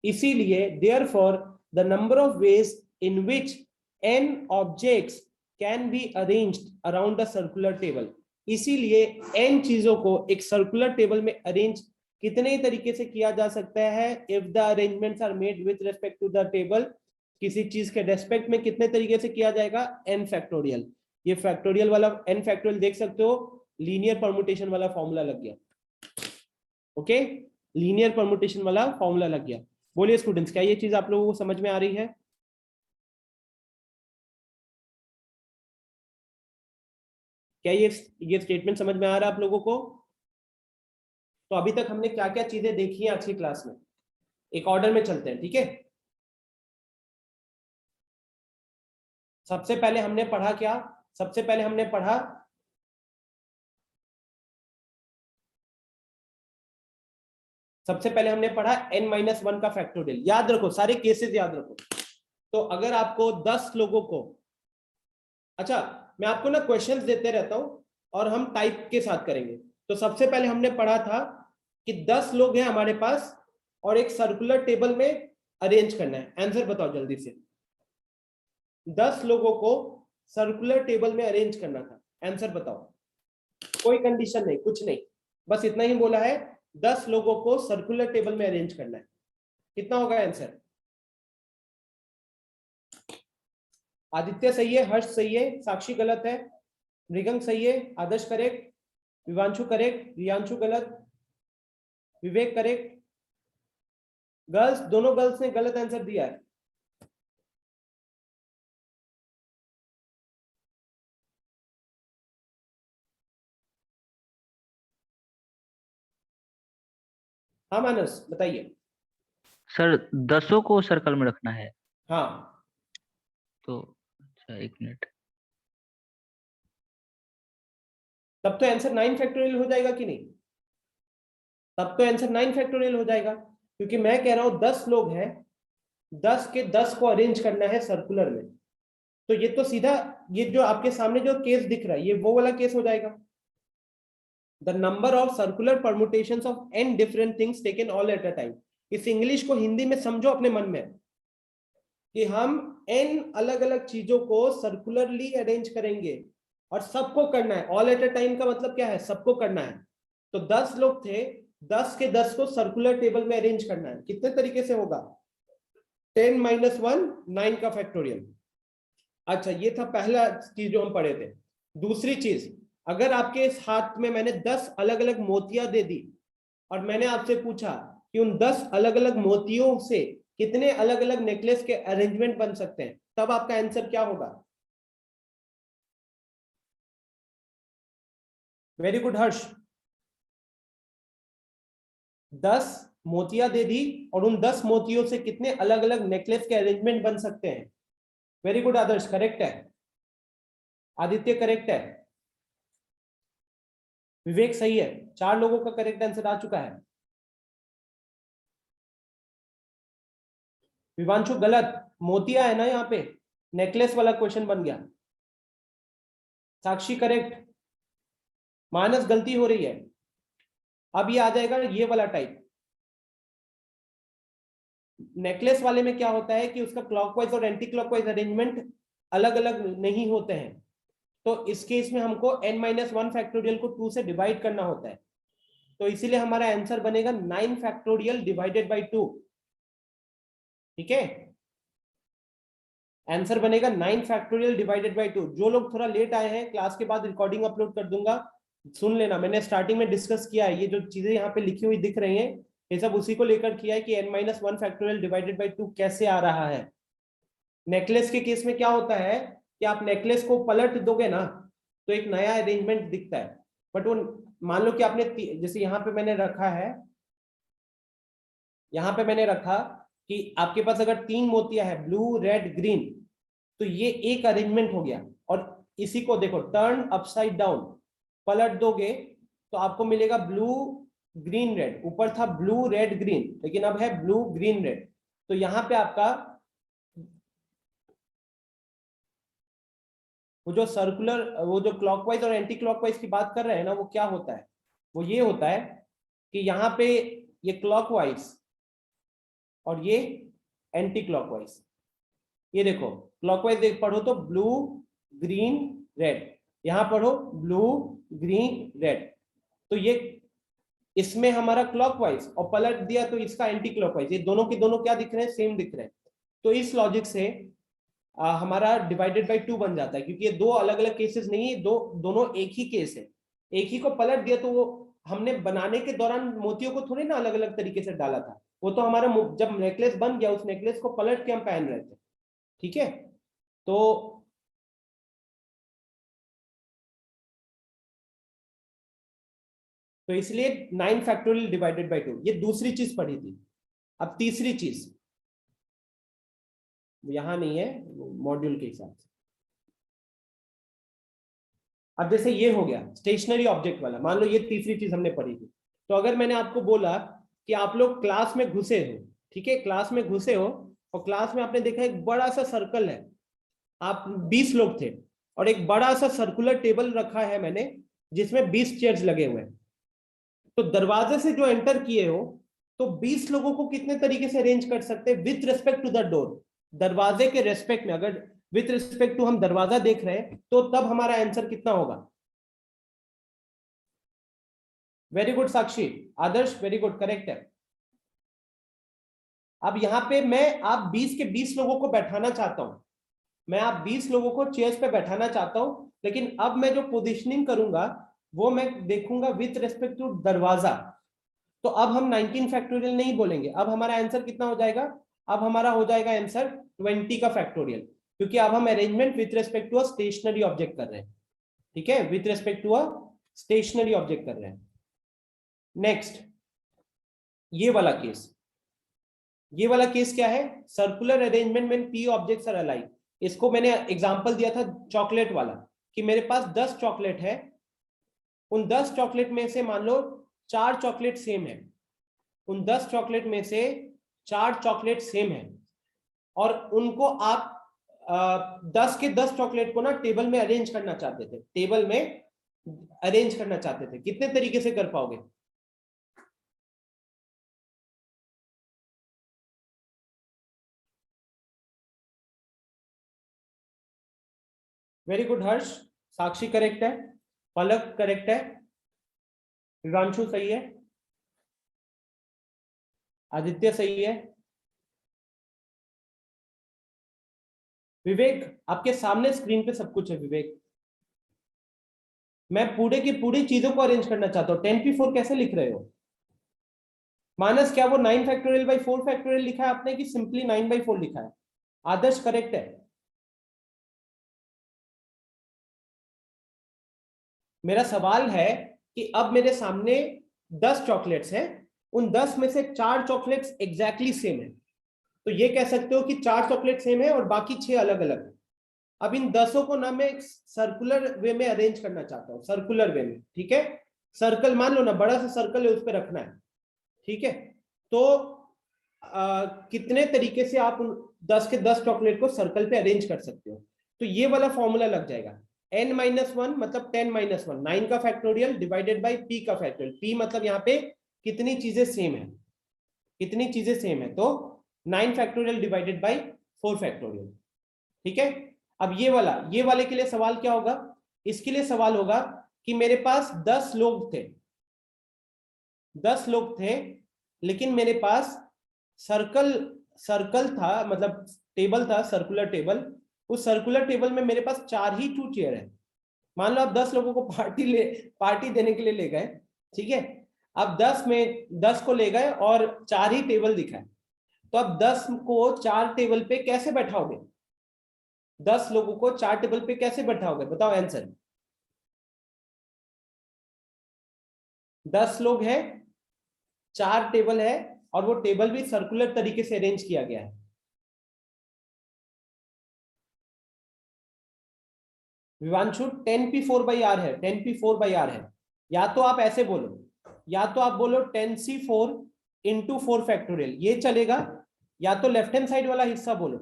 इसीलिए therefore the number of ways in which n objects can be arranged around a circular table, इसीलिए n चीजों को एक सर्कुलर टेबल में अरेंज कितने तरीके से किया जा सकता है, if the arrangements are made with respect to the table, किसी चीज के रेस्पेक्ट में कितने तरीके से किया जाएगा, n फैक्टोरियल। ये फैक्टोरियल वाला n फैक्टोरियल देख सकते हो, लीनियर परमुटेशन वाला फॉर्मूला लग गया, ओके, लीनियर परमुटेशन वाला फॉर्मूला लग गया। बोलिए स्टूडेंट्स, क्या ये चीज आप लोगों को समझ में आ रही है, क्या ये स्टेटमेंट समझ में आ रहा है आप लोगों को। तो अभी तक हमने क्या क्या चीजें देखी हैं आज की क्लास में, एक ऑर्डर में चलते हैं, ठीक है। सबसे पहले हमने पढ़ा क्या, सबसे पहले हमने पढ़ा n-1 का फैक्टोरियल, याद रखो सारे केसेस याद रखो। तो अगर आपको 10 लोगों को अच्छा, मैं आपको ना क्वेश्चंस देते रहता हूं और हम टाइप के साथ करेंगे। तो सबसे पहले हमने पढ़ा था कि 10 लोग हैं हमारे पास और एक सर्कुलर टेबल में अरेंज करना है। आंसर बताओ जल्दी से। 10 लोगों को सर्कुलर टेबल में अरेंज करना था, आंसर बताओ। कोई कंडीशन नहीं, कुछ नहीं, बस इतना ही बोला है, 10 लोगों को सर्कुलर टेबल में अरेंज करना है। कितना होगा आंसर? आदित्य सही है, हर्ष सही है, साक्षी गलत है, मृगंक सही है, आदर्श करेक्ट, विवांशु करेक्ट, रियांशु गलत, विवेक करेक्ट। गर्ल्स, दोनों गर्ल्स ने गलत आंसर दिया है। हाँ मानस बताइए। सर 10 को सर्कल में रखना है हाँ, तो अच्छा 1 मिनट। तब तो आंसर 9 फैक्टोरियल हो जाएगा कि नहीं? तब तो आंसर 9 फैक्टोरियल हो जाएगा, क्योंकि मैं कह रहा हूं 10 लोग हैं, 10 के 10 को अरेंज करना है सर्कुलर में। तो ये तो सीधा, ये जो आपके सामने जो केस दिख रहा है, ये वो वाला केस हो जाएगा। The number of circular permutations of n different things taken all at a time. इस इंग्लिश को हिंदी में समझो अपने मन में कि हम n अलग अलग चीजों को सर्कुलरली अरेंज करेंगे और सबको करना है। ऑल एट अ टाइम का मतलब क्या है? सबको करना है। तो 10 लोग थे, 10 के 10 को सर्कुलर टेबल में अरेंज करना है। कितने तरीके से होगा? 10 - 1 9 का फैक्टोरियल। अच्छा, ये था पहला चीज जो हम पढ़े थे। दूसरी चीज, अगर आपके इस हाथ में मैंने 10 अलग अलग मोतियां दे दी और मैंने आपसे पूछा कि उन 10 अलग अलग मोतियों से कितने अलग अलग नेकलेस के अरेंजमेंट बन सकते हैं, तब आपका आंसर क्या होगा? वेरी गुड हर्ष। 10 मोतियां दे दी और उन 10 मोतियों से कितने अलग अलग नेकलेस के अरेंजमेंट बन सकते हैं? वेरी गुड आदर्श, करेक्ट है। आदित्य करेक्ट है, विवेक सही है। 4 लोगों का करेक्ट आंसर आ चुका है। विवांशु गलत, मोतिया है ना यहाँ पे, नेकलेस वाला क्वेश्चन बन गया। साक्षी करेक्ट, माइनस गलती हो रही है। अब ये आ जाएगा ये वाला टाइप। नेकलेस वाले में क्या होता है कि उसका क्लॉकवाइज और एंटी क्लॉकवाइज अरेंजमेंट अलग अलग नहीं होते हैं। तो इस केस में हमको n-1 फैक्टोरियल को 2 से डिवाइड करना होता है। तो इसीलिए हमारा आंसर बनेगा 9 फैक्टोरियल डिवाइडेड बाई 2। ठीक है, आंसर बनेगा 9 फैक्टोरियल डिवाइडेड बाई 2। जो लोग थोड़ा लेट आए हैं, क्लास के बाद रिकॉर्डिंग अपलोड कर दूंगा, सुन लेना। मैंने स्टार्टिंग में डिस्कस किया है, ये जो चीजें यहाँ पे लिखी हुई दिख रही हैं, ये सब उसी को लेकर किया है कि n-1 फैक्टोरियल डिवाइडेड बाई 2 कैसे आ रहा है। नेकलेस के केस में क्या होता है कि आप नेकलेस को पलट दोगे ना तो एक नया अरेंजमेंट दिखता है। बट वो मान लो कि आपने जैसे यहाँ पे मैंने रखा है, यहाँ पे मैंने रखा कि आपके पास अगर 3 मोतियां है, ब्लू रेड ग्रीन, तो ये एक अरेंजमेंट हो गया। और इसी को देखो, टर्न अपसाइड डाउन, पलट दोगे तो आपको मिलेगा ब्लू ग्रीन रेड। ऊपर था ब्लू रेड ग्रीन, लेकिन अब है ब्लू ग्रीन रेड। तो यहाँ पे आपका वो जो सर्कुलर, वो जो क्लॉकवाइज और एंटी क्लॉकवाइज की बात कर रहे हैं ना, वो क्या होता है? वो ये होता है कि यहाँ पे ये क्लॉकवाइज और ये एंटी क्लॉकवाइज। ये देखो, क्लॉकवाइज देख पढ़ो तो ब्लू ग्रीन रेड, यहां पढ़ो ब्लू ग्रीन रेड। तो ये इसमें हमारा क्लॉकवाइज और पलट दिया तो इसका एंटी क्लॉकवाइज। ये दोनों के दोनों क्या दिख रहे हैं? सेम दिख रहे हैं। तो इस लॉजिक से हमारा डिवाइडेड बाई 2 बन जाता है, क्योंकि ये दो अलग अलग केसेस नहीं है, दोनों एक ही केस है। एक ही को पलट दिया तो वो हमने बनाने के दौरान मोतियों को थोड़ी ना अलग अलग तरीके से डाला था, वो तो हमारा जब नेकलेस बन गया उस नेकलेस को पलट के हम पहन रहे थे। ठीक है, तो इसलिए 9 फैक्टोरियल डिवाइडेड बाई 2। ये दूसरी चीज पढ़ी थी। अब तीसरी चीज यहां नहीं है, मॉड्यूल के हिसाब से। अब जैसे ये हो गया स्टेशनरी ऑब्जेक्ट वाला, मान लो ये तीसरी चीज हमने पढ़ी थी। तो अगर मैंने आपको बोला कि आप लोग क्लास में घुसे हो, ठीक है, क्लास में घुसे हो और क्लास में आपने देखा एक बड़ा सा सर्कल है, आप 20 लोग थे, और एक बड़ा सा सर्कुलर टेबल रखा है मैंने जिसमें 20 चेयर्स लगे हुए हैं, तो दरवाजे से जो एंटर किए हो तो 20 लोगों को कितने तरीके से अरेंज कर सकते हैं with respect to the door, दरवाजे के रेस्पेक्ट में। अगर विथ रिस्पेक्ट टू हम दरवाजा देख रहे हैं तो तब हमारा आंसर कितना होगा? वेरी गुड साक्षी, आदर्श वेरी गुड, करेक्ट है। अब यहां पे मैं आप 20 के 20 लोगों को बैठाना चाहता हूं, मैं आप 20 लोगों को चेयर्स पे बैठाना चाहता हूं, लेकिन अब मैं जो पोजीशनिंग करूंगा वो मैं देखूंगा विथ रिस्पेक्ट टू दरवाजा। तो अब हम 19 फैक्टोरियल नहीं बोलेंगे, अब हमारा आंसर कितना हो जाएगा? अब हमारा हो जाएगा आंसर 20 का फैक्टोरियल, क्योंकि अब हम arrangement with respect to a stationary object कर रहे हैं। ठीक है, with respect to a stationary object कर रहे हैं। नेक्स्ट ये वाला केस, ये वाला केस क्या है? सर्कुलर अरेंजमेंट में पी ऑब्जेक्ट्स आर अलाइक। इसको मैंने एग्जांपल दिया था चॉकलेट वाला, कि मेरे पास 10 चॉकलेट है, उन 10 चॉकलेट में से मान लो 4 चॉकलेट सेम है, उन 10 चॉकलेट में से 4 चॉकलेट सेम है, और उनको आप 10 के 10 चॉकलेट को ना टेबल में अरेंज करना चाहते थे, टेबल में अरेंज करना चाहते थे। कितने तरीके से कर पाओगे? वेरी गुड हर्ष, साक्षी करेक्ट है, पलक करेक्ट है, विवांशु सही है, आदित्य सही है, विवेक आपके सामने स्क्रीन पे सब कुछ है। विवेक, मैं पूरे की पूरी चीजों को अरेंज करना चाहता हूं, 10p4 कैसे लिख रहे हो? मानस, क्या वो 9 फैक्टोरियल बाई 4 फैक्टोरियल लिखा है आपने कि सिंपली 9/4 लिखा है? आदर्श करेक्ट है। मेरा सवाल है कि अब मेरे सामने 10 चॉकलेट्स हैं, उन 10 में से 4 चॉकलेट्स एग्जैक्टली सेम है, तो ये कह सकते हो कि 4 चॉकलेट सेम है और बाकी 6 अलग अलग है। अब इन 10 को ना मैं सर्कुलर वे में अरेंज करना चाहता हूं, सर्कुलर वे में। ठीक है, सर्कल मान लो ना, बड़ा सा सर्कल है, उस पर रखना है। ठीक है, तो कितने तरीके से आप 10 के 10 चॉकलेट को सर्कल पे अरेंज कर सकते हो? तो ये वाला फॉर्मूला लग जाएगा, n-1 मतलब 10-1, 9 का फैक्टोरियल डिवाइडेड बाई p का फैक्टोरियल। p मतलब यहाँ पे कितनी चीजें सेम है, कितनी चीजें सेम है, तो 9 फैक्टोरियल डिवाइडेड बाई 4 फैक्टोरियल। ठीक है, अब ये वाले के लिए सवाल क्या होगा? इसके लिए सवाल होगा कि मेरे पास 10 लोग थे, 10 लोग थे, लेकिन मेरे पास सर्कल था, मतलब टेबल था, सर्कुलर टेबल। उस सर्कुलर टेबल में मेरे पास 4 ही 2 चेयर है। मान लो आप 10 लोगों को पार्टी देने के लिए ले गए। ठीक है, अब 10 को ले गए और 4 ही टेबल दिखा है, तो अब 10 को 4 टेबल पे कैसे बैठाओगे? 10 लोगों को 4 टेबल पे कैसे बैठाओगे? बताओ आंसर। 10 लोग हैं, 4 टेबल है, और वो टेबल भी सर्कुलर तरीके से अरेंज किया गया है। विवांशु 10p4/r है, 10p4/r है। या तो आप ऐसे बोलो, या तो आप बोलो 10c4 इंटू 4 फैक्टोरियल, ये चलेगा, या तो लेफ्ट हैंड साइड वाला हिस्सा बोलो,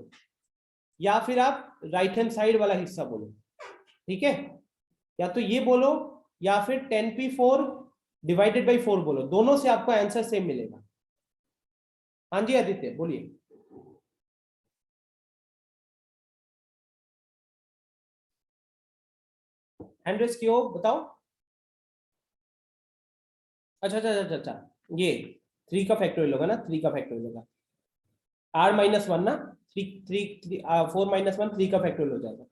या फिर आप राइट हैंड साइड वाला हिस्सा बोलो। ठीक है, या तो ये बोलो या फिर 10p4 डिवाइडेड बाई 4 बोलो, दोनों से आपको आंसर सेम मिलेगा। हाँ जी आदित्य बोलिए। हैंड रेस किया हो, बताओ। अच्छा अच्छा अच्छा अच्छा, ये 3 का फैक्टोरियल होगा ना, 3 का फैक्टोरियल होगा, r-1 ना, 4-1 3 का फैक्टोरियल हो जाएगा।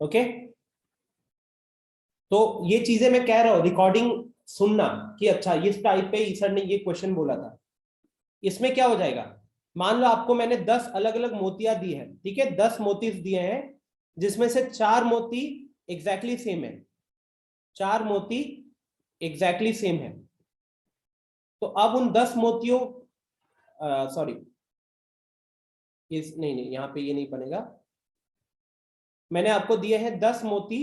ओके, तो ये चीजें मैं कह रहा हूं, रिकॉर्डिंग सुनना कि अच्छा इस टाइप पे सर ने ये क्वेश्चन बोला था। इसमें क्या हो जाएगा, मान लो आपको मैंने 10 अलग अलग मोतियां दी है। ठीक है, 10 मोती दिए हैं, जिसमें से 4 मोती एग्जैक्टली सेम है, 4 मोती एग्जैक्टली सेम है। तो अब उन 10 मोतियों, सॉरी, इस नहीं नहीं यहाँ पे ये नहीं बनेगा। मैंने आपको दिए हैं 10 मोती,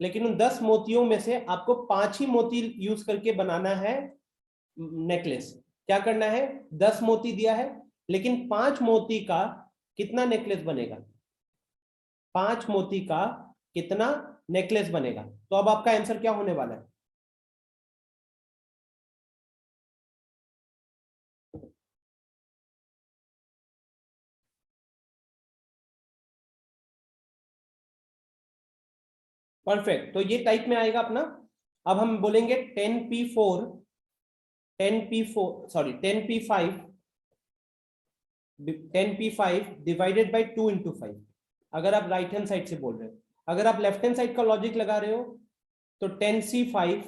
लेकिन उन 10 मोतियों में से आपको 5 ही मोती यूज करके बनाना है नेकलेस। क्या करना है, 10 मोती दिया है, लेकिन 5 मोती का कितना नेकलेस बनेगा? 5 मोती का कितना नेकलेस बनेगा। तो अब आपका आंसर क्या होने वाला है? परफेक्ट, तो ये टाइप में आएगा अपना। अब हम बोलेंगे 10p4 10p4 sorry 10p5 divided by 2 into 5। अगर आप राइट हैंड साइड से बोल रहे हो, अगर आप लेफ्ट हैंड साइड का लॉजिक लगा रहे हो तो 10c5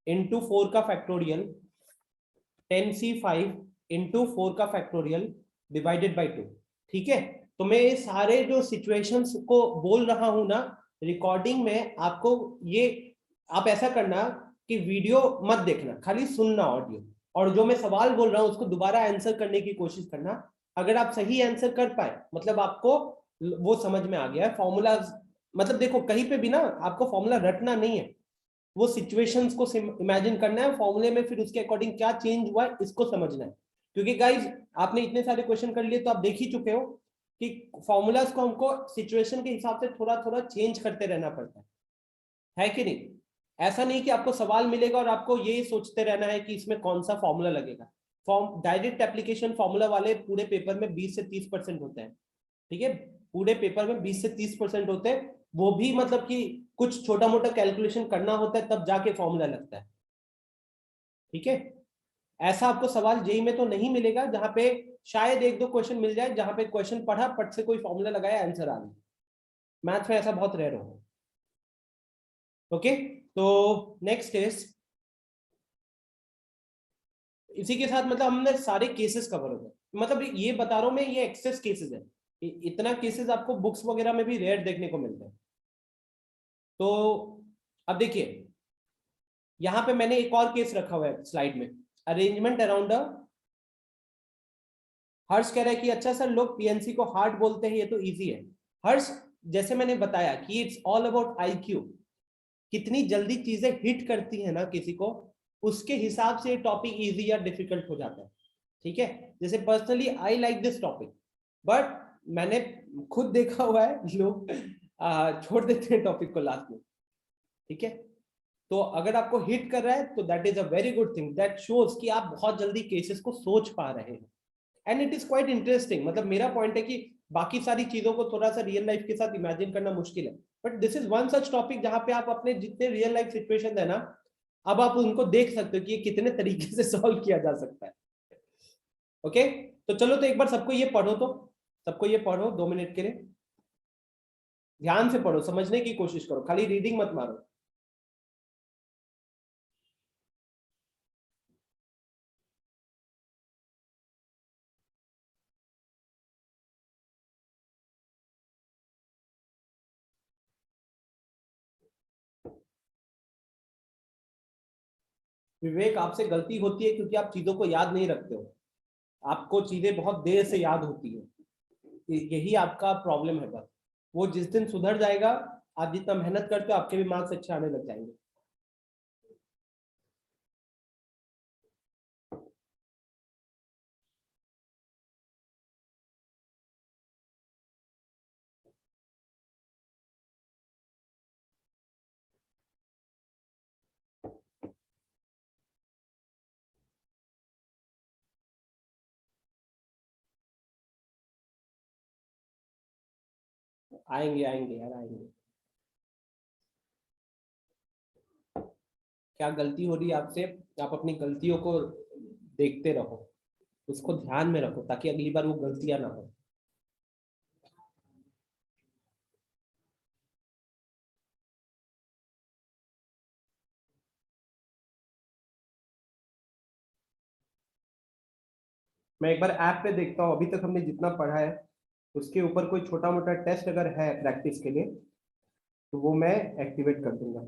into 4 का फैक्टोरियल 10c5 into 4 का फैक्टोरियल डिवाइडेड बाई 2। ठीक है, तो मैं ये सारे जो सिचुएशंस को बोल रहा हूं ना रिकॉर्डिंग में, आपको ये आप ऐसा करना कि वीडियो मत देखना, खाली सुनना ऑडियो, और जो मैं सवाल बोल रहा हूं उसको दोबारा आंसर करने की कोशिश करना। अगर आप सही आंसर कर पाए मतलब आपको वो समझ में आ गया है फॉर्मूला। मतलब देखो कहीं पे भी ना आपको फॉर्मूला रटना नहीं है, वो सिचुएशंस को इमेजिन करना है फॉर्मूले में, फिर उसके अकॉर्डिंग क्या चेंज हुआ है इसको समझना है। क्योंकि गाइज आपने इतने सारे क्वेश्चन कर लिए तो आप देख ही चुके हो कि फॉर्मूलाज को हमको सिचुएशन के हिसाब से थोड़ा थोड़ा चेंज करते रहना पड़ता है कि नहीं? ऐसा नहीं कि आपको सवाल मिलेगा और आपको ये सोचते रहना है कि इसमें कौन सा फॉर्मूला लगेगा। फॉर्म डायरेक्ट एप्लीकेशन फॉर्मूला वाले पूरे पेपर में 20 से 30% होते हैं। ठीक है, पूरे पेपर में 20 से 30% होते हैं, वो भी मतलब कि कुछ छोटा मोटा कैलकुलेशन करना होता है तब जाके फॉर्मूला लगता है। ठीक है, ऐसा आपको सवाल जेई में तो नहीं मिलेगा जहां पे शायद 1-2 क्वेश्चन मिल जाए जहां पे क्वेश्चन पढ़ा पट से कोई फॉर्मूला लगाया आंसर आ गया। मैथ्स में ऐसा बहुत रेयर होगा। ओके, तो नेक्स्ट इज, इसी के साथ मतलब हमने सारे केसेस कवर हो गए। मतलब ये बता रहा हूं मैं, ये एक्सेस केसेस है, इतना केसेस आपको बुक्स वगैरह में भी रेयर देखने को मिलते हैं। तो अब देखिए यहां पे मैंने एक और केस रखा हुआ है स्लाइड में, अरेंजमेंट अराउंड अ। हर्ष कह रहा है कि अच्छा सर लोग पीएनसी को हार्ड बोलते हैं, ये तो इजी है। हर्ष, जैसे मैंने बताया कि इट्स ऑल अबाउट आईक्यू, कितनी जल्दी चीजें हिट करती है ना किसी को, उसके हिसाब से टॉपिक इजी या डिफिकल्ट हो जाता है। ठीक है, जैसे personally I like this topic, but मैंने खुद देखा हुआ है लोग छोड़ देते हैं टॉपिक को लास्ट में। ठीक है, तो अगर आपको हिट कर रहा है तो that is a very good thing, that shows कि आप बहुत जल्दी केसेस को सोच पा रहे हैं। And it is quite interesting. मतलब मेरा पॉइंट है कि बाकी सारी चीजों को थोड़ा सा रियल लाइफ के साथ इमेजिन करना मुश्किल है, but this is one such topic जहां पे आप अपने जितने रियल लाइफ सिचुएशन है ना, अब आप उनको देख सकते हो कि ये कितने तरीके से सॉल्व किया जा सकता है। ओके, तो चलो तो एक बार सबको ये पढ़ो, तो सबको ये पढ़ो 2 मिनट के लिए, ध्यान से पढ़ो, समझने की कोशिश करो, खाली रीडिंग मत मारो। विवेक, आपसे गलती होती है क्योंकि आप चीजों को याद नहीं रखते हो, आपको चीजें बहुत देर से याद होती है, यही आपका प्रॉब्लम है बस। वो जिस दिन सुधर जाएगा, आप जितना मेहनत करते हो आपके भी मार्क्स अच्छे आने लग जाएंगे। आएंगे आएंगे यार आएंगे। क्या गलती हो रही है आपसे, आप अपनी गलतियों को देखते रहो, उसको ध्यान में रखो ताकि अगली बार वो गलतियां ना हो। मैं एक बार ऐप पे देखता हूँ अभी तक हमने जितना पढ़ा है उसके ऊपर कोई छोटा मोटा टेस्ट अगर है प्रैक्टिस के लिए तो वो मैं एक्टिवेट कर दूंगा।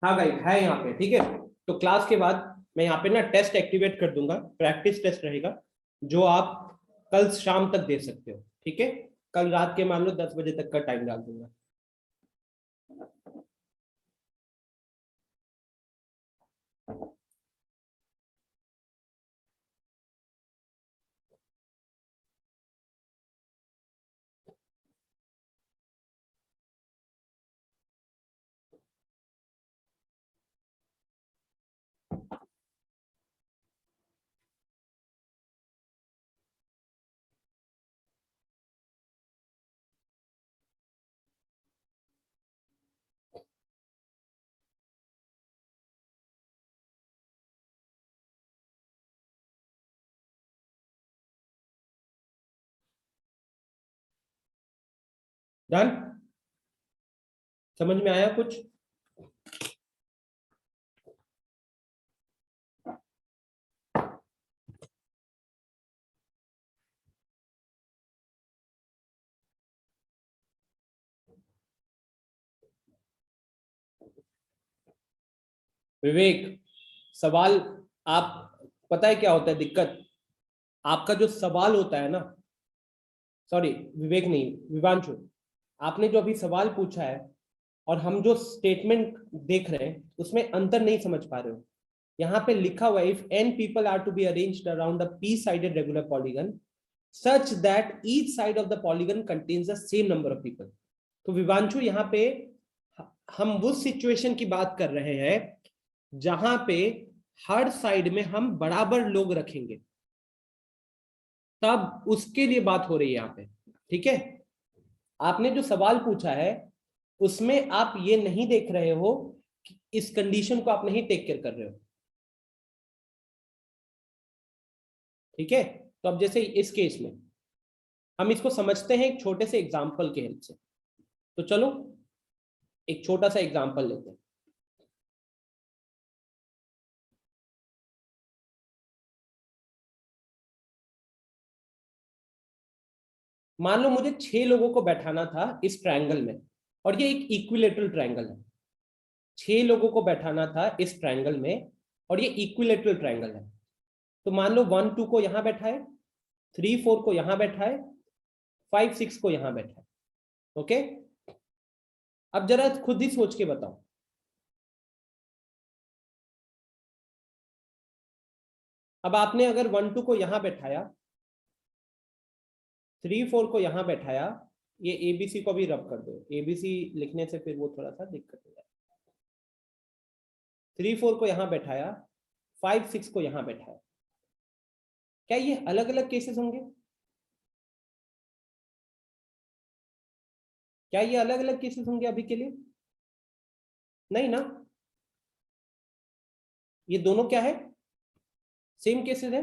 हाँ गाइस है यहाँ पे, ठीक है। तो क्लास के बाद मैं यहाँ पे ना टेस्ट एक्टिवेट कर दूंगा, प्रैक्टिस टेस्ट रहेगा जो आप कल शाम तक दे सकते हो, ठीक है। कल रात के मान लो 10 बजे तक का टाइम डाल दूंगा। डन, समझ में आया कुछ? विवेक, सवाल, आप पता है क्या होता है दिक्कत? आपका जो सवाल होता है ना, सॉरी विवेक नहीं, विवांशु, आपने जो अभी सवाल पूछा है और हम जो स्टेटमेंट देख रहे हैं उसमें अंतर नहीं समझ पा रहे हो। यहाँ पे लिखा हुआ है if n people are to be arranged around a p-sided regular polygon such that each side of the polygon contains the same number of people। तो विवांशु यहाँ पे हम उस सिचुएशन की बात कर रहे हैं जहां पे हर साइड में हम बराबर लोग रखेंगे, तब उसके लिए बात हो रही है यहाँ पे, ठीक है। आपने जो सवाल पूछा है उसमें आप ये नहीं देख रहे हो कि इस कंडीशन को आप नहीं टेक केयर कर रहे हो, ठीक है। तो अब जैसे इस केस में हम इसको समझते हैं एक छोटे से एग्जाम्पल के हेल्प से। तो चलो एक छोटा सा एग्जाम्पल लेते हैं। मान लो मुझे 6 लोगों को बैठाना था इस ट्रायंगल में, और ये एक इक्विलेटरल ट्रायंगल है। 6 लोगों को बैठाना था इस ट्रायंगल में और ये इक्विलेटरल ट्रायंगल है। तो मान लो 1 2 को यहां बैठाए, 3 4 को यहां बैठाए, 5 6 को यहां बैठाए, ओके। अब जरा खुद ही सोच के बताओ, अब आपने अगर 1 2 को यहां बैठाया, 3 4 को यहां बैठाया, ये एबीसी को भी रब कर दो, एबीसी लिखने से फिर वो थोड़ा सा दिक्कत हो जाए। 3 4 को यहां बैठाया, 5 6 को यहां बैठाया, क्या ये अलग अलग केसेस होंगे? क्या ये अलग अलग केसेस होंगे अभी के लिए? नहीं ना, ये दोनों क्या है, सेम केसेस है,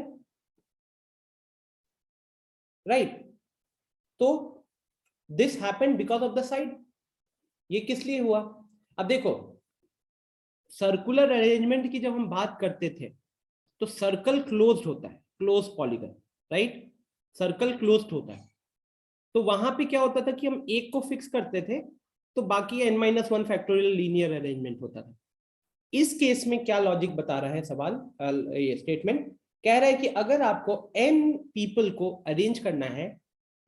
राइट। तो this happened because of the side. ये किस लिए हुआ? अब देखो, सर्कुलर अरेंजमेंट की जब हम बात करते थे तो सर्कल क्लोज्ड होता है, close polygon, right. Circle closed होता है, तो वहां पे क्या होता था कि हम एक को फिक्स करते थे तो बाकी n-1 फैक्टोरियल लीनियर अरेंजमेंट होता था। इस केस में क्या लॉजिक बता रहा है सवाल, ये स्टेटमेंट कह रहा है कि अगर आपको n पीपल को अरेंज करना है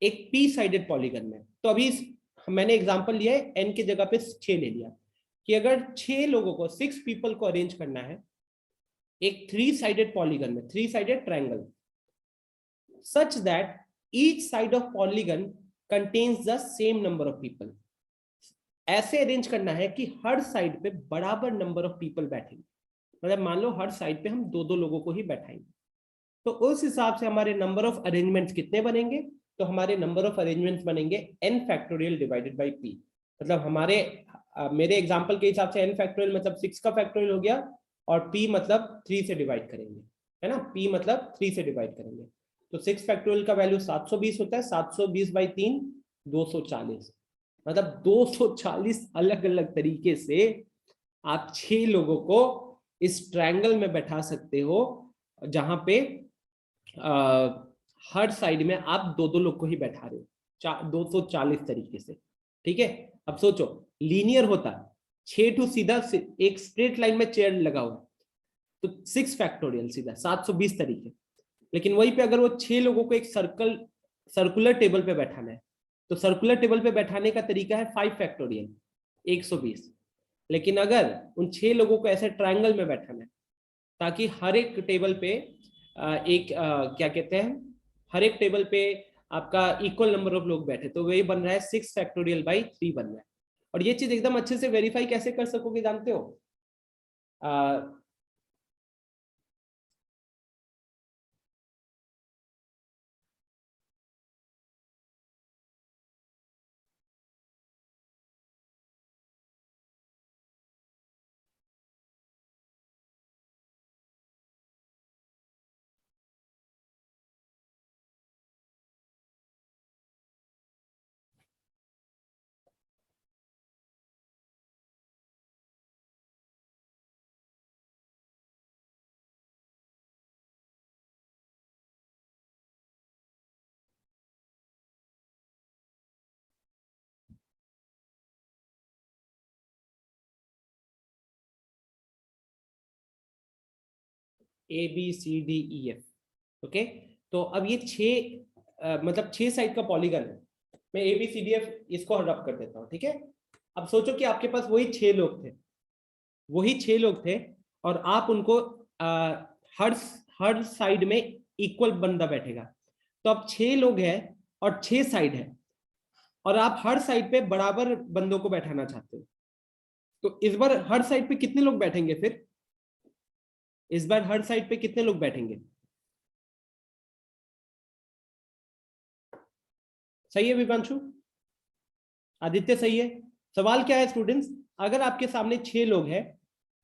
एक पी साइडेड पॉलीगन में, तो अभी मैंने एग्जांपल लिया है n की जगह पे 6 ले लिया, कि अगर 6 लोगों को 6 पीपल को अरेंज करना है एक 3 साइडेड पॉलीगन में, 3 sided triangle, such that each side of polygon contains the same number of people. ऐसे अरेंज करना है कि हर साइड पे बराबर नंबर ऑफ पीपल बैठेंगे, मतलब मान लो हर साइड पे हम 2 2 लोगों को ही बैठाएंगे, तो उस हिसाब से हमारे नंबर ऑफ अरेंजमेंट्स कितने बनेंगे? तो हमारे नंबर ऑफ अरेंजमेंट्स बनेंगे n factorial divided by p। मतलब हमारे मेरे एग्जांपल के हिसाब से n फैक्टोरियल मतलब 6 का फैक्टोरियल हो गया, और p मतलब 3 से डिवाइड करेंगे, है ना, p मतलब 3 से डिवाइड करेंगे। तो 6 फैक्टोरियल का वैल्यू 720 होता है, 720 बाई 3 240, मतलब 240 अलग अलग तरीके से आप 6 लोगों को इस ट्रायंगल में बैठा सकते हो, जहां पे हर साइड में आप 2 2 लोग को ही बैठा रहे हो, 240 तरीके से, ठीक है। अब सोचो लीनियर होता 6 टू सीधा एक स्ट्रेट लाइन में चेयर लगा हुआ है, तो 6 फैक्टोरियल सीधा 720 तरीके। लेकिन वहीं पे अगर वो 6 लोगों को एक सर्कुलर टेबल पे बैठाना है, तो सर्कुलर टेबल पे बैठाने का तरीका है 5 फैक्टोरियल 120। लेकिन अगर उन 6 लोगों को ऐसे ट्रायंगल में बैठाना है ताकि हर एक टेबल पे क्या कहते हैं, हर एक टेबल पे आपका इक्वल नंबर ऑफ लोग बैठे, तो वही बन रहा है 6 फैक्टोरियल बाई 3 बन रहा है। और ये चीज एकदम अच्छे से वेरीफाई कैसे कर सकोगे जानते हो? ABCDEF, okay. तो अब ये 6 मतलब 6 साइड का पॉलीगन है। मैं ABCDF इसको रब कर देता हूँ, ठीक है। अब सोचो कि आपके पास वही 6 लोग थे, वही 6 लोग थे, और आप उनको हर साइड में इक्वल बंदा बैठेगा। तो अब 6 लोग हैं और 6 साइड है, और आप हर साइड पे बराबर बंदों को बैठाना चाहते हो। तो इस बार हर साइड पे कितने लोग बैठेंगे? फिर इस बार हर साइड पे कितने लोग बैठेंगे? सही है विपांशु? आदित्य सही है? सवाल क्या है स्टूडेंट्स, अगर आपके सामने 6 लोग हैं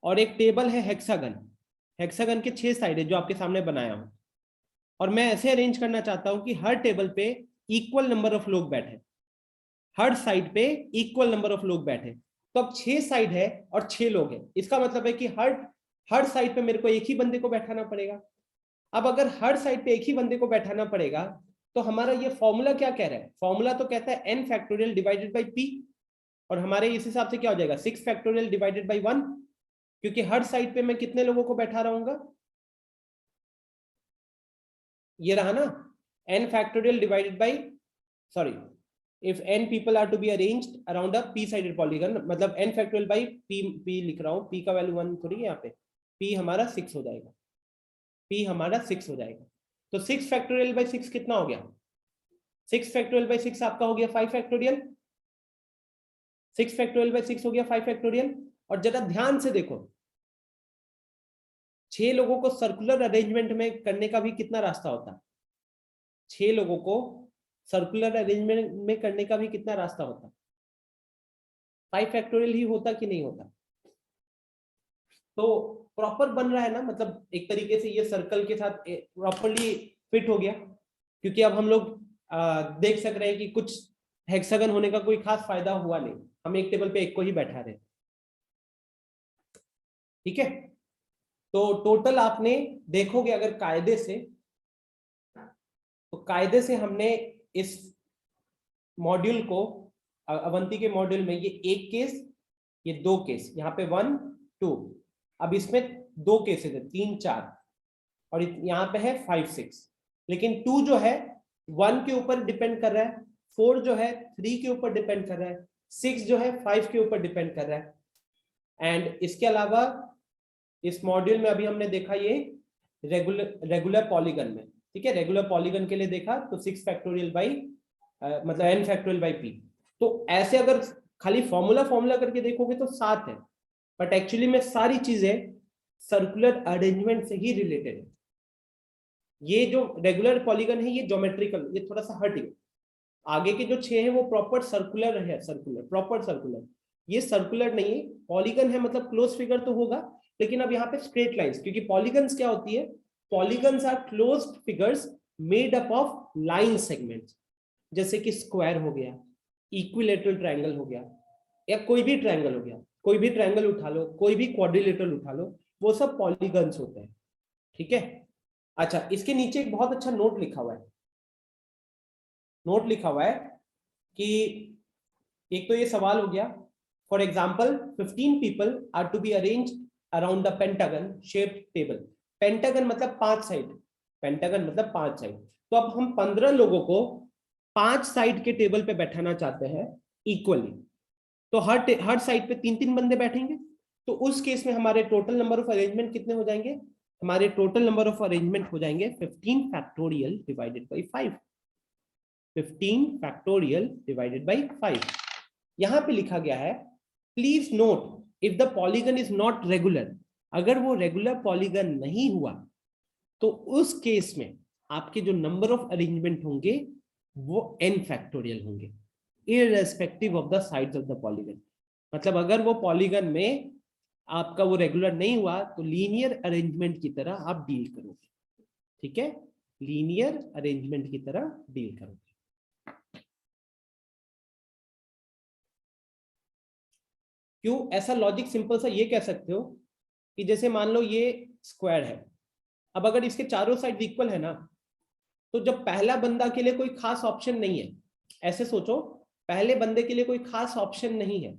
और एक टेबल है हेक्सागन, हेक्सागन के 6 साइड है जो आपके सामने बनाया हूं, और मैं ऐसे अरेंज करना चाहता हूं कि हर टेबल पे इक्वल नंबर ऑफ लोग बैठे, हर साइड पे इक्वल नंबर ऑफ लोग बैठे। तो अब 6 साइड है और 6 लोग हैं, इसका मतलब है कि हर साइड पे मेरे को एक ही बंदे को बैठाना पड़ेगा। अब अगर हर साइड पे एक ही बंदे को बैठाना पड़ेगा, तो हमारा ये फॉर्मूला क्या कह रहा है? फॉर्मूला तो कहता है n factorial divided by p, और हमारे इस हिसाब से क्या हो जाएगा 6 फैक्टोरियल डिवाइडेड बाई 1, क्योंकि हर साइड पे मैं कितने लोगों को बैठा रहूंगा? ये रहा ना, n factorial divided by, sorry, if n people are to be arranged around a p sided polygon, मतलब n फैक्टोरियल बाई p लिख रहा हूं, p का वैल्यू 1 थोड़ी है यहाँ पे, p हमारा 6 हो जाएगा, p हमारा 6 हो जाएगा। तो 6 फैक्टोरियल बाई 6 कितना हो गया? 6 फैक्टोरियल बाई 6 आपका हो गया 5 फैक्टोरियल, 6 फैक्टोरियल बाई 6 हो गया 5 फैक्टोरियल। और जरा ध्यान से देखो, 6 लोगों को सर्कुलर अरेंजमेंट में करने का भी कितना रास्ता होता है? 6 लोगों को सर्कुलर अरेंजमेंट में करने का भी कितना रास्ता होता? 5 फैक्टोरियल ही होता कि नहीं होता? तो प्रॉपर बन रहा है ना, मतलब एक तरीके से ये सर्कल के साथ प्रॉपरली फिट हो गया, क्योंकि अब हम लोग देख सक रहे हैं कि कुछ हेक्सागन होने का कोई खास फायदा हुआ नहीं, हम एक टेबल पे एक को ही बैठा रहे। ठीक है, तो टोटल आपने देखोगे अगर कायदे से, तो कायदे से हमने इस मॉड्यूल को, अवंती के मॉड्यूल में, ये एक केस, ये 2 केस, यहाँ पे 1 2, अब इसमें 2 केसेस है, 3 4, और यहाँ पे है 5 6। लेकिन 2 जो है 1 के ऊपर डिपेंड कर रहा है, 4 जो है 3 के ऊपर डिपेंड कर रहा है, 6 जो है 5 के ऊपर डिपेंड कर रहा है। एंड इसके अलावा इस मॉड्यूल में अभी हमने देखा ये रेगुलर पॉलीगन में, ठीक है, रेगुलर पॉलीगन के लिए देखा तो 6 फैक्टोरियल बाई मतलब n फैक्टोरियल बाई p। तो ऐसे अगर खाली फॉर्मूला करके देखोगे तो 7 है, बट एक्चुअली में सारी चीजें सर्कुलर अरेंजमेंट से ही रिलेटेड है। ये जो रेगुलर पॉलीगन है ये ज्योमेट्रिकल, ये थोड़ा सा हट गया, आगे के जो 6 है वो प्रॉपर सर्कुलर है, सर्कुलर प्रॉपर सर्कुलर, ये सर्कुलर नहीं है, पॉलीगन है, मतलब क्लोज फिगर तो होगा, लेकिन अब यहाँ पे स्ट्रेट लाइंस, क्योंकि पॉलीगन्स क्या होती है, polygons are closed figures made up of line segments, जैसे कि स्क्वायर हो गया, इक्विलेटरल ट्रायंगल हो गया, या कोई भी ट्रायंगल हो गया, कोई भी ट्रायंगल उठा लो, कोई भी क्वाड्रिलेटरल उठा लो, वो सब पॉलीगन्स होते हैं। ठीक है, अच्छा, इसके नीचे एक बहुत अच्छा नोट लिखा हुआ है, नोट लिखा हुआ है कि एक तो ये सवाल हो गया For example, 15 people are to be arranged around the pentagon shaped table. Pentagon मतलब 5 साइड, पेंटागन मतलब 5 साइड। तो अब हम 15 लोगों को 5 साइड के टेबल पे बैठाना चाहते हैं इक्वली। तो हर साइड पे 3-3 बंदे बैठेंगे। तो उस केस में हमारे टोटल नंबर ऑफ अरेंजमेंट कितने हो जाएंगे? हमारे टोटल नंबर ऑफ अरेंजमेंट हो जाएंगे 15 factorial divided by 5। 15 factorial divided by 5। यहां पे लिखा गया है, please note if the polygon is not regular. अगर वो रेगुलर पॉलीगन नहीं हुआ तो उस केस में आपके जो नंबर ऑफ अरेंजमेंट होंगे वो n फैक्टोरियल होंगे, irrespective of the sides of the polygon. मतलब अगर वो पॉलीगन में आपका वो रेगुलर नहीं हुआ तो लीनियर अरेंजमेंट की तरह आप डील करोगे। ठीक है, लीनियर अरेंजमेंट की तरह डील करोगे। क्यों ऐसा लॉजिक सिंपल सा ये कह सकते हो कि जैसे मान लो ये स्क्वायर है, अब अगर इसके चारों साइड इक्वल है ना, तो जब पहला बंदा के लिए कोई खास ऑप्शन नहीं है, ऐसे सोचो पहले बंदे के लिए कोई खास ऑप्शन नहीं है,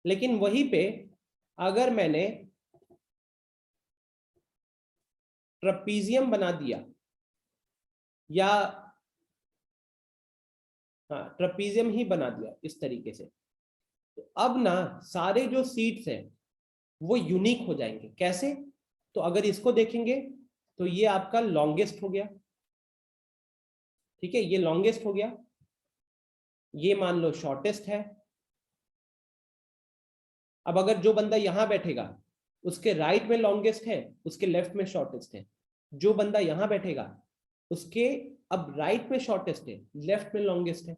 लेकिन वहीं पे अगर मैंने ट्रपीजियम बना दिया या हाँ ट्रपीजियम ही बना दिया इस तरीके से, तो अब ना सारे जो सीट्स हैं वो यूनिक हो जाएंगे। कैसे? तो अगर इसको देखेंगे तो ये आपका लॉन्गेस्ट हो गया, ठीक है, ये लॉन्गेस्ट हो गया, ये मान लो शॉर्टेस्ट है। अब अगर जो बंदा यहां बैठेगा उसके राइट में लॉन्गेस्ट है, उसके लेफ्ट में शॉर्टेस्ट है। जो बंदा यहां बैठेगा उसके अब राइट में शॉर्टेस्ट है, लेफ्ट में लॉन्गेस्ट है।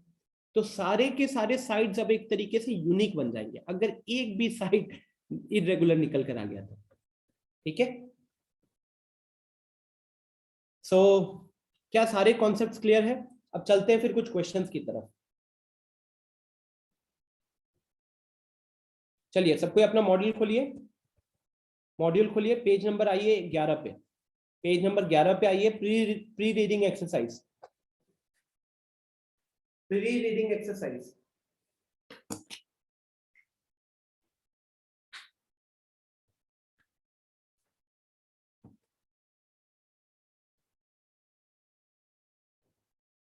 तो सारे के सारे साइड्स अब एक तरीके से यूनिक बन जाएंगे अगर एक भी साइड इरेगुलर निकल कर आ गया तो। ठीक है, सो क्या सारे कॉन्सेप्ट्स क्लियर है? अब चलते हैं फिर कुछ क्वेश्चंस की तरफ। चलिए सब कोई अपना मॉड्यूल खोलिए, मॉड्यूल खोलिए, पेज नंबर आइए 11 पे, पेज नंबर 11 पे आइए। Pre reading exercise, pre reading exercise.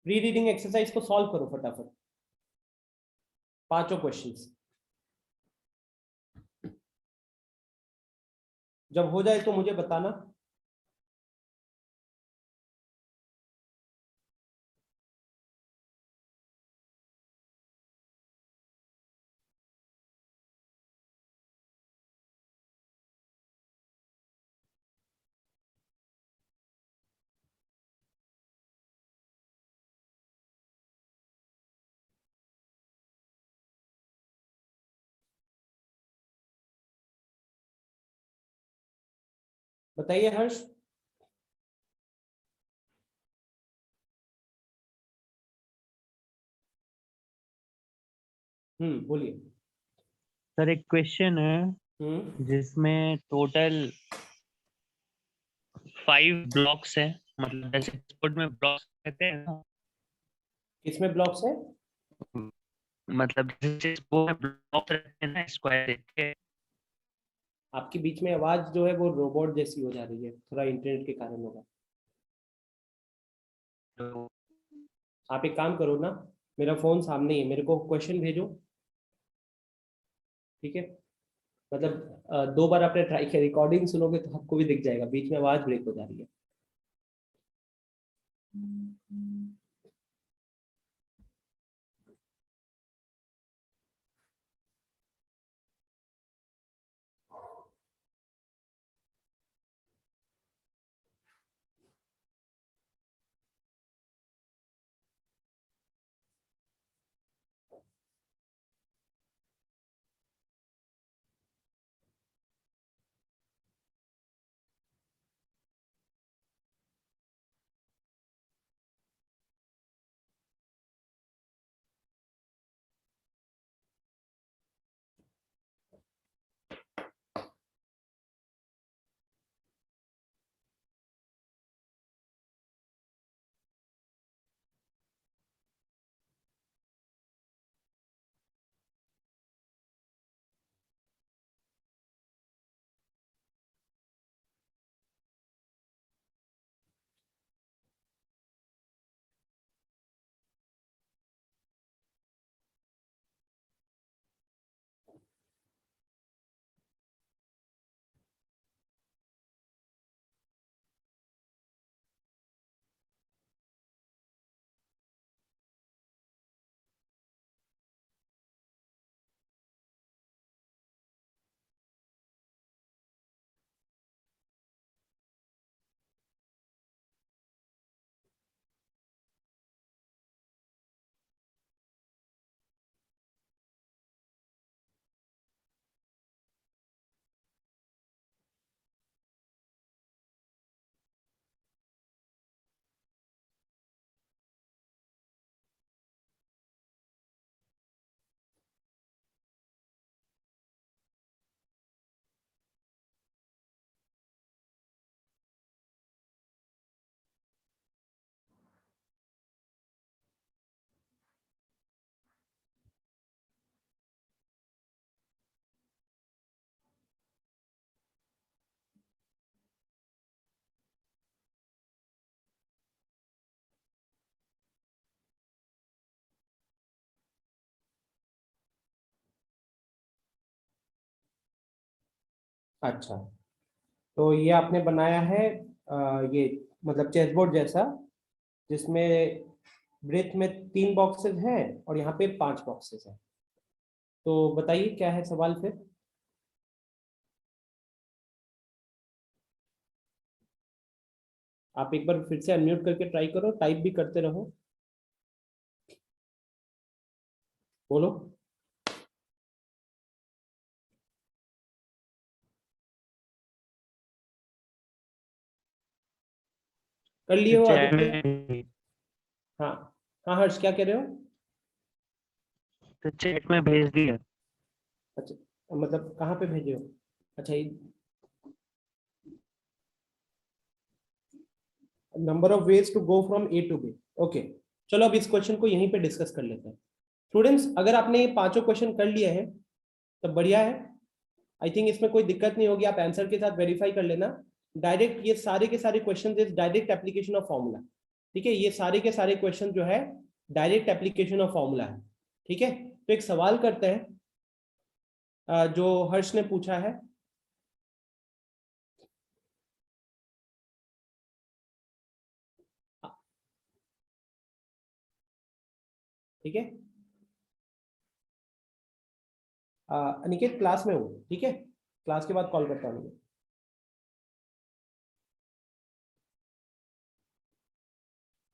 Pre reading exercise को सॉल्व करो फटाफट, पांचों क्वेश्चंस। जब हो जाए तो मुझे बताना। बताइए हर्ष। बोलिए। सर एक क्वेश्चन है जिसमें टोटल 5 ब्लॉक्स है, मतलब जैसे स्पोर्ट में ब्लॉक्स कहते हैं ना, किसमें ब्लॉक्स है? मतलब जैसे स्पोर्ट में ब्लॉक्स रहते हैं ना स्क्वायर के। आपकी बीच में आवाज जो है वो रोबोट जैसी हो जा रही है, थोड़ा इंटरनेट के कारण होगा। तो आप एक काम करो ना, मेरा फोन सामने ही है, मेरे को क्वेश्चन भेजो, ठीक है? मतलब 2 बार आपने ट्राई किया, रिकॉर्डिंग सुनोगे तो आपको भी दिख जाएगा बीच में आवाज ब्रेक हो जा रही है। अच्छा, तो ये आपने बनाया है ये मतलब चेसबोर्ड जैसा, जिसमें ब्रेथ में 3 बॉक्सेस हैं और यहाँ पे 5 बॉक्सेस हैं। तो बताइए क्या है सवाल फिर। आप एक बार फिर से अनम्यूट करके ट्राई करो, टाइप भी करते रहो, बोलो। कर लिए तो हो चैट आदित्य? में हाँ हाँ हर्ष, क्या कह रहे हो? तो चैट में भेज दिया। अच्छा, मतलब कहाँ पे भेजे हो? अच्छा, number of ways to go from A to B. Okay, चलो अब इस क्वेश्चन को यहीं पे डिस्कस कर लेते हैं। स्टूडेंट्स, अगर आपने ये पांचों क्वेश्चन कर लिए हैं तो बढ़िया है। आई थिंक इसमें कोई दिक्कत नहीं होगी, आप आंसर के साथ वेरीफाई कर लेना। डायरेक्ट ये सारे के सारे question is direct application of formula. ठीक है, ये सारे के सारे क्वेश्चन जो है डायरेक्ट एप्लीकेशन ऑफ फॉर्मूला है। ठीक है, तो एक सवाल करते हैं जो हर्ष ने पूछा है। ठीक है, अनिकेत क्लास में हूँ, ठीक है, क्लास के बाद कॉल करता हूँ।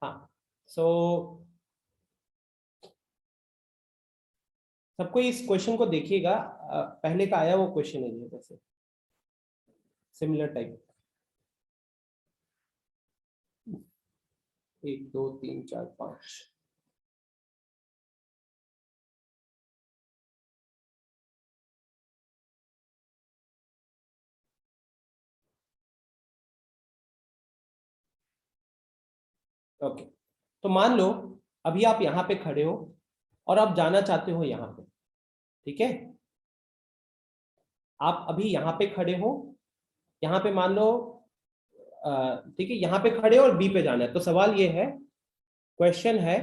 हाँ, सो सबको इस क्वेश्चन को देखिएगा, पहले का आया वो क्वेश्चन है ये, वैसे सिमिलर टाइप। 1 2 3 4 5। ओके, तो मान लो अभी आप यहाँ पे खड़े हो और आप जाना चाहते हो यहाँ पे। ठीक है, आप अभी यहाँ पे खड़े हो, यहाँ पे मान लो ठीक है, यहाँ पे खड़े हो और बी पे जाना है। तो सवाल ये है, क्वेश्चन है,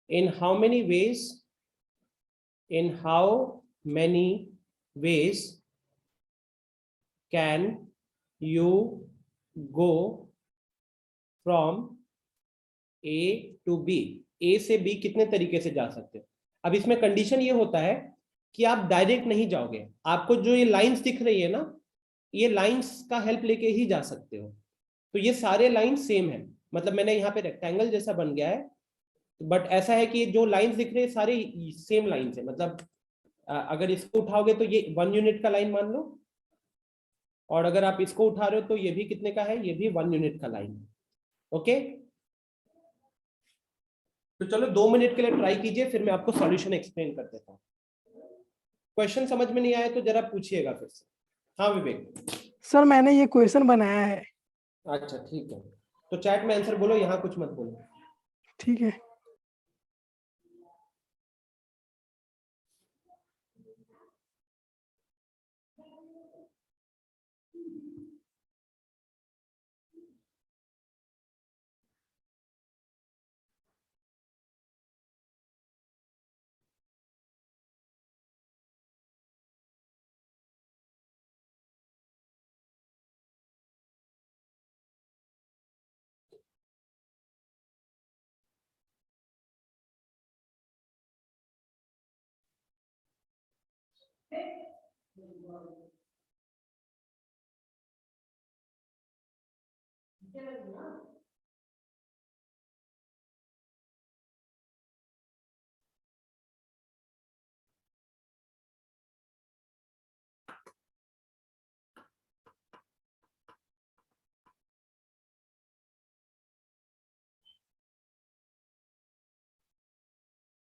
in how many ways, in how many ways can you go from A to B. A से बी कितने तरीके से जा सकते हो। अब इसमें कंडीशन ये होता है कि आप डायरेक्ट नहीं जाओगे, आपको जो ये लाइंस दिख रही है ना, ये लाइंस का हेल्प लेके ही जा सकते हो। तो ये सारे लाइन सेम है, मतलब मैंने यहाँ पे रेक्टेंगल जैसा बन गया है, बट ऐसा है कि जो लाइंस दिख रहे हैं सारे सेम लाइंस है। मतलब अगर इसको उठाओगे तो ये 1 यूनिट का लाइन मान लो, और अगर आप इसको उठा रहे हो तो ये भी कितने का है, ये भी 1 यूनिट का लाइन है। ओके, तो चलो 2 मिनट के लिए ट्राई कीजिए, फिर मैं आपको सॉल्यूशन एक्सप्लेन कर देता हूँ। क्वेश्चन समझ में नहीं आया तो जरा पूछिएगा फिर से। हाँ विवेक। सर मैंने ये क्वेश्चन बनाया है। अच्छा ठीक है, तो चैट में आंसर बोलो, यहाँ कुछ मत बोलो। ठीक है।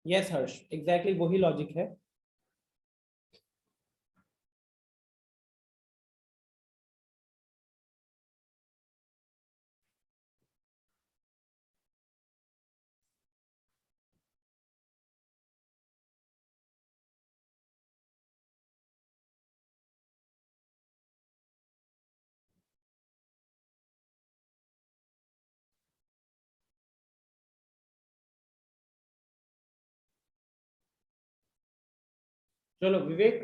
यस हर्ष, एग्जैक्टली वही लॉजिक है। चलो विवेक,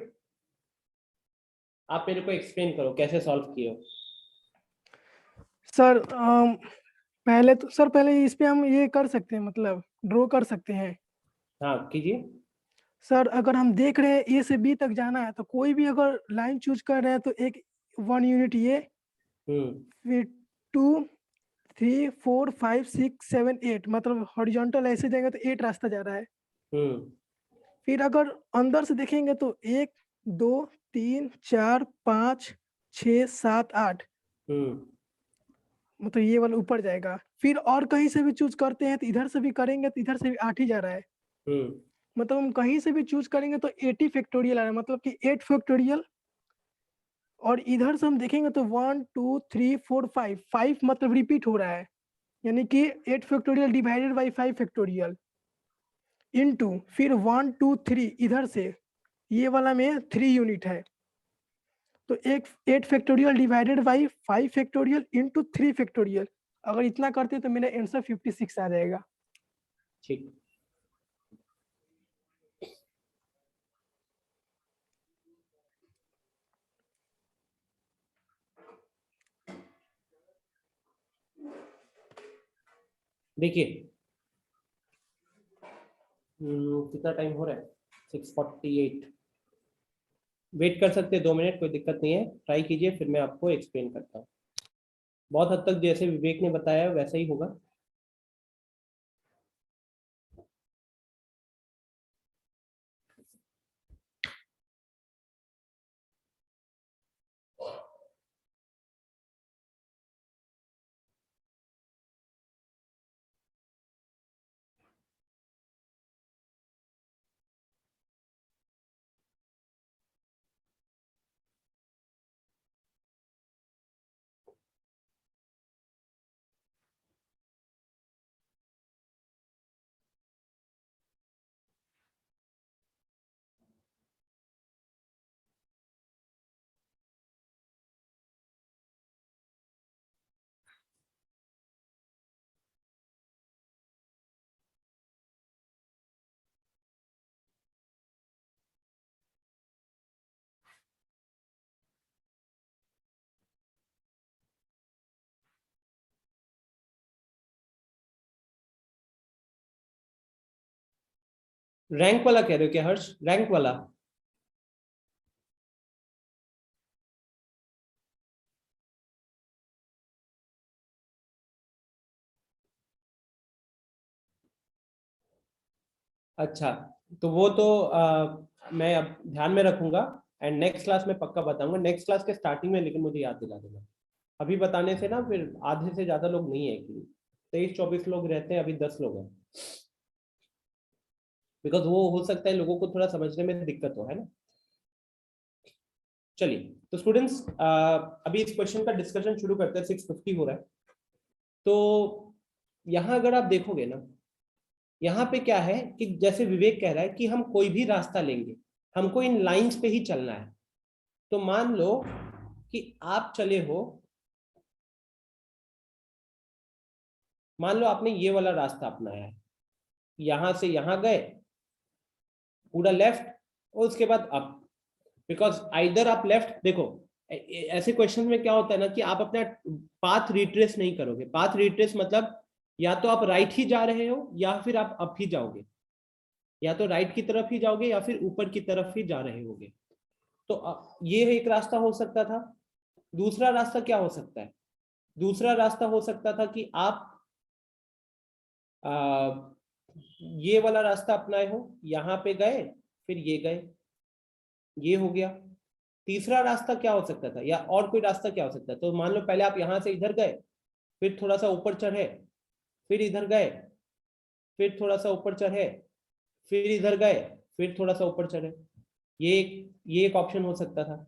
आप मेरे को एक्सप्लेन करो कैसे सॉल्व किए हो। सर पहले इस पे हम ये कर सकते हैं, मतलब ड्रॉ कर सकते हैं। हाँ कीजिए। सर अगर हम देख रहे हैं ए से बी तक जाना है, तो कोई भी अगर लाइन चूज कर रहे हैं तो एक 1 यूनिट ये, फिर 2 3 4 5 6 7 8, मतलब हॉरिजॉन्टल ऐसे जाएंगे तो 8 रास्ता जा रहा है। फिर अगर अंदर से देखेंगे तो 1 2 3 4 5 6 7 8, मतलब ये वाला ऊपर जाएगा। फिर और कहीं से भी चूज करते हैं तो इधर से भी करेंगे तो इधर से भी 8 ही जा रहा है। मतलब हम कहीं से भी चूज करेंगे तो 80 फैक्टोरियल आ रहा है, मतलब कि 8 फैक्टोरियल। और इधर से हम देखेंगे तो 1 2 3 4 5 मतलब रिपीट हो रहा है, यानी कि 8 factorial divided by 5 factorial into फिर 1 2 3 इधर से ये वाला में 3 यूनिट है, तो एक 8 factorial divided by 5 factorial into 3 factorial. अगर इतना करते तो मेरा आंसर 56 आ जाएगा। ठीक। देखिए कितना टाइम हो रहा है, 6:48। वेट कर सकते हैं 2 मिनट, कोई दिक्कत नहीं है, ट्राई कीजिए फिर मैं आपको एक्सप्लेन करता हूँ। बहुत हद तक जैसे विवेक ने बताया वैसा ही होगा। रैंक वाला कह रहे हो क्या हर्ष, रैंक वाला? अच्छा, तो वो तो मैं अब ध्यान में रखूंगा एंड नेक्स्ट क्लास में पक्का बताऊंगा, नेक्स्ट क्लास के स्टार्टिंग में, लेकिन मुझे याद दिला देना। अभी बताने से ना फिर आधे से ज्यादा लोग नहीं है, एक्चुअली 23-24 लोग रहते हैं, अभी 10 लोग हैं, बिकॉज वो हो सकता है लोगों को थोड़ा समझने में दिक्कत हो, है ना। चलिए तो स्टूडेंट्स अभी इस क्वेश्चन का डिस्कशन शुरू करते हैं, 6:50 हो रहा है। तो यहाँ अगर आप देखोगे ना, यहाँ पे क्या है कि जैसे विवेक कह रहा है कि हम कोई भी रास्ता लेंगे, हमको इन लाइंस पे ही चलना है। तो मान लो कि आप चले हो, मान लो आपने ये वाला रास्ता अपनाया है, यहां से यहां गए पूरा लेफ्ट और उसके बाद अप, बिकॉज आइदर आप लेफ्ट देखो, ऐसे क्वेश्चन में क्या होता है ना कि आप अपना पाथ रिट्रेस नहीं करोगे। पाथ रिट्रेस मतलब या तो आप राइट ही जा रहे हो या फिर आप अप ही जाओगे, या तो राइट की तरफ ही जाओगे या फिर ऊपर की तरफ ही जा रहे होगे। तो ये एक रास्ता हो सकता था। दूसरा रास्ता क्या हो सकता है? दूसरा रास्ता हो सकता था कि आप ये वाला रास्ता अपनाए हो, यहाँ पे गए फिर ये गए, ये हो गया। तीसरा रास्ता क्या हो सकता था, या और कोई रास्ता क्या हो सकता है? तो मान लो पहले आप यहाँ से इधर गए, फिर थोड़ा सा ऊपर चढ़े, फिर इधर गए, फिर थोड़ा सा ऊपर चढ़े, फिर इधर गए, फिर थोड़ा सा ऊपर चढ़े। ये एक ऑप्शन हो सकता था,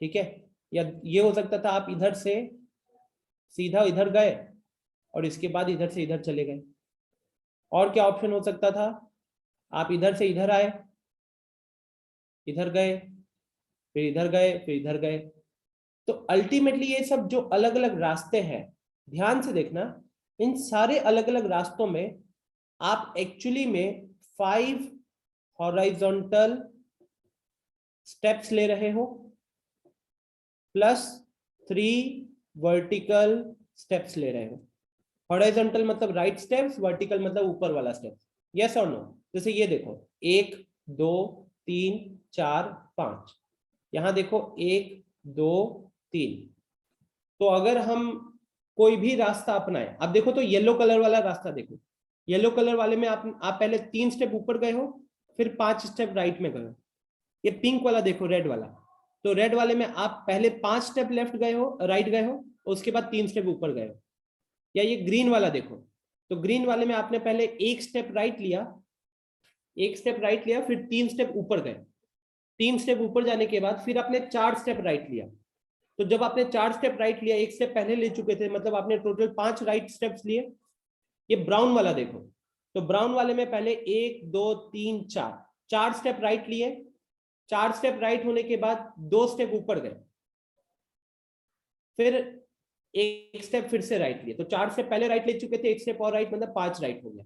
ठीक है। या ये हो सकता था आप इधर से सीधा इधर गए और इसके बाद इधर से इधर चले गए। और क्या ऑप्शन हो सकता था? आप इधर से इधर आए, इधर गए, फिर इधर गए, फिर इधर गए। तो अल्टीमेटली ये सब जो अलग अलग रास्ते हैं, ध्यान से देखना, इन सारे अलग अलग रास्तों में आप एक्चुअली में 5 हॉरिजॉन्टल स्टेप्स ले रहे हो प्लस 3 वर्टिकल स्टेप्स ले रहे हो। हॉरिजॉन्टल मतलब राइट स्टेप्स, वर्टिकल मतलब ऊपर वाला स्टेप। यस और नो? जैसे ये देखो 1 2 3 4 5, यहां देखो 1 2 3। तो अगर हम कोई भी रास्ता अपनाए, अब देखो तो येलो कलर वाला रास्ता देखो, येलो कलर वाले में आप पहले 3 स्टेप ऊपर गए हो, फिर 5 स्टेप राइट में गए हो। ये पिंक वाला देखो, रेड वाला, तो रेड वाले में आप पहले 5 स्टेप लेफ्ट गए हो, राइट गए हो, उसके बाद 3 स्टेप ऊपर गए हो। या ये ग्रीन वाला देखो, तो ग्रीन वाले में आपने पहले 1 स्टेप राइट लिया, 1 स्टेप राइट लिया, फिर 3 स्टेप ऊपर गए। 3 स्टेप ऊपर जाने के बाद फिर आपने 4 स्टेप राइट लिया। तो जब आपने 4 स्टेप राइट लिया, 1 स्टेप पहले ले चुके थे, मतलब आपने टोटल 5 राइट स्टेप्स लिए। ये ब्राउन वाला देखो, तो ब्राउन वाले में पहले 1 2 3 4 स्टेप राइट लिए। 4 स्टेप राइट होने के बाद 2 स्टेप ऊपर गए, फिर 1 स्टेप फिर से राइट लिए। तो 4 स्टेप पहले राइट ले चुके थे, 1 स्टेप और राइट, मतलब 5 राइट हो गया।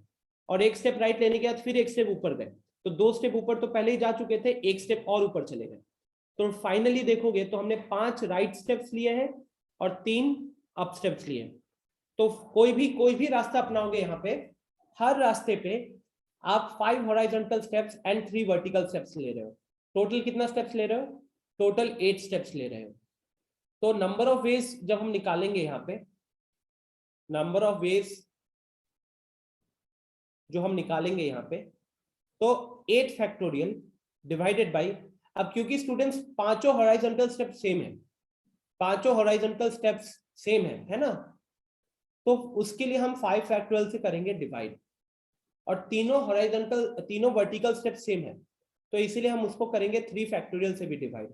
और 1 स्टेप राइट लेने के बाद फिर 1 स्टेप ऊपर गए, तो 2 स्टेप ऊपर तो पहले ही जा चुके थे, 1 स्टेप और ऊपर चले गए। तो फाइनली देखोगे तो हमने 5 राइट स्टेप्स लिए हैं और 3 अप स्टेप्स लिए हैं। तो कोई भी रास्ता अपनाओगे यहाँ पे, हर रास्ते पे आप 5 horizontal steps and 3 vertical steps ले रहे हो। टोटल कितना स्टेप्स ले रहे हो? टोटल 8 स्टेप्स ले रहे हो। तो नंबर ऑफ वेज जब हम निकालेंगे यहाँ पे, नंबर ऑफ वेज जो हम निकालेंगे यहाँ पे, तो 8 फैक्टोरियल डिवाइडेड बाई, अब क्योंकि स्टूडेंट्स पांचों हॉरिजॉन्टल स्टेप सेम है, पांचों हॉरिजॉन्टल स्टेप्स सेम है ना, तो उसके लिए हम 5 फैक्टोरियल से करेंगे डिवाइड। और तीनों वर्टिकल स्टेप सेम है, तो इसीलिए हम उसको करेंगे 3 फैक्टोरियल से भी डिवाइड।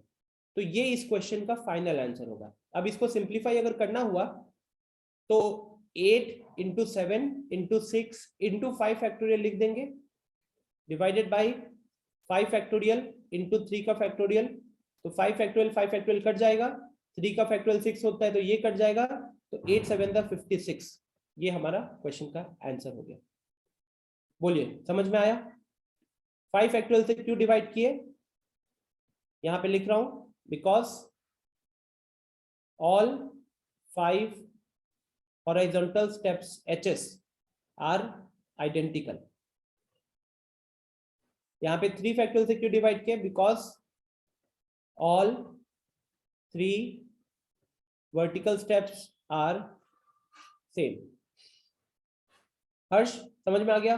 तो ये इस क्वेश्चन का फाइनल आंसर होगा। अब इसको सिंप्लीफाई अगर करना हुआ तो 8 into 7 into 6 into 5 फैक्टोरियल लिख देंगे, डिवाइडेड बाई 5 फैक्टोरियल इंटू 3 का फैक्टोरियल। तो 5 फैक्टोरियल कट जाएगा, 3 का फैक्टोरियल 6 होता है तो ये कट जाएगा, तो 8 7 56। ये हमारा क्वेश्चन का आंसर हो गया। बोलिए समझ में आया? 5 फैक्टोरियल से क्यों डिवाइड किए? यहां पे लिख रहा हूं, because all 5 horizontal steps HS are identical। यहां पे 3 फैक्टोरियल से क्यों डिवाइड किया? Because all 3 vertical steps are same. Harsh समझ में आ गया?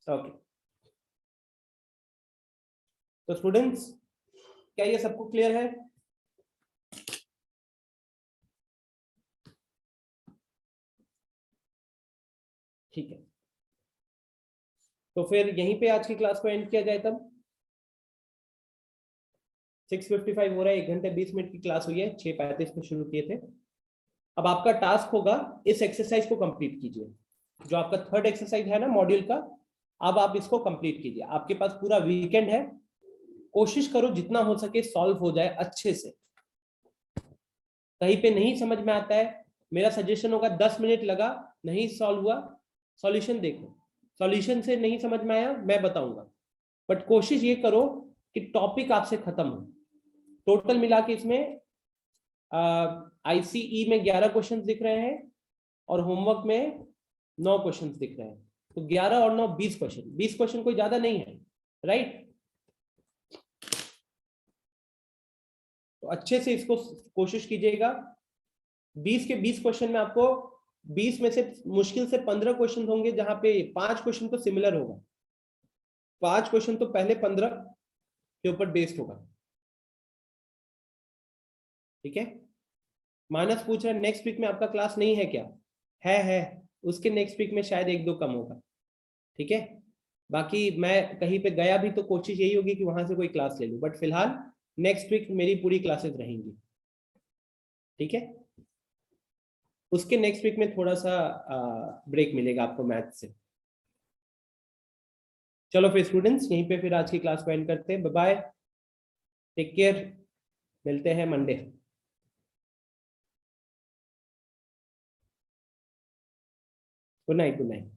ओके। तो स्टूडेंट्स क्या ये सबको क्लियर है? ठीक है, तो फिर यहीं पे आज की क्लास को एंड किया जाए। तब 6:55 हो रहा है, 1 घंटे 20 मिनट की क्लास हुई है, 6:35 में शुरू किए थे। अब आपका टास्क होगा, इस एक्सरसाइज को कंप्लीट कीजिए, जो आपका 3rd एक्सरसाइज है ना मॉड्यूल का। अब आप इसको कंप्लीट कीजिए, आपके पास पूरा वीकेंड है, कोशिश करो जितना हो सके सॉल्व हो जाए अच्छे से। कहीं पे नहीं समझ में आता है, मेरा सजेशन होगा 10 मिनट लगा, नहीं सॉल्व हुआ, सॉल्यूशन देखो, सॉल्यूशन से नहीं समझ में आया मैं बताऊंगा, बट कोशिश ये करो कि टॉपिक आपसे खत्म हो। टोटल मिला के इसमें ICE में 11 क्वेश्चन दिख रहे हैं और होमवर्क में 9 क्वेश्चन दिख रहे हैं, तो 11 और 9 20 क्वेश्चन। 20 क्वेश्चन कोई ज्यादा नहीं है, राइट? तो अच्छे से इसको कोशिश कीजिएगा। 20 के 20 क्वेश्चन में आपको 20 में से मुश्किल से 15 क्वेश्चन होंगे जहां पे 5 क्वेश्चन तो सिमिलर होगा, 5 क्वेश्चन तो पहले 15 के ऊपर बेस्ड होगा। ठीक है, मानस पूछ रहा है नेक्स्ट वीक में आपका क्लास नहीं है क्या? है, उसके नेक्स्ट वीक में शायद 1-2 कम होगा। ठीक है, बाकी मैं कहीं पे गया भी तो कोशिश यही होगी कि वहां से कोई क्लास ले लूं, बट फिलहाल नेक्स्ट वीक मेरी पूरी क्लासेस रहेंगी। ठीक है, उसके नेक्स्ट वीक में थोड़ा सा ब्रेक मिलेगा आपको मैथ से। चलो फिर स्टूडेंट्स यहीं पे फिर आज की क्लास को एंड करते हैं। बाय बाय, टेक केयर, मिलते हैं Monday. Good night, good night.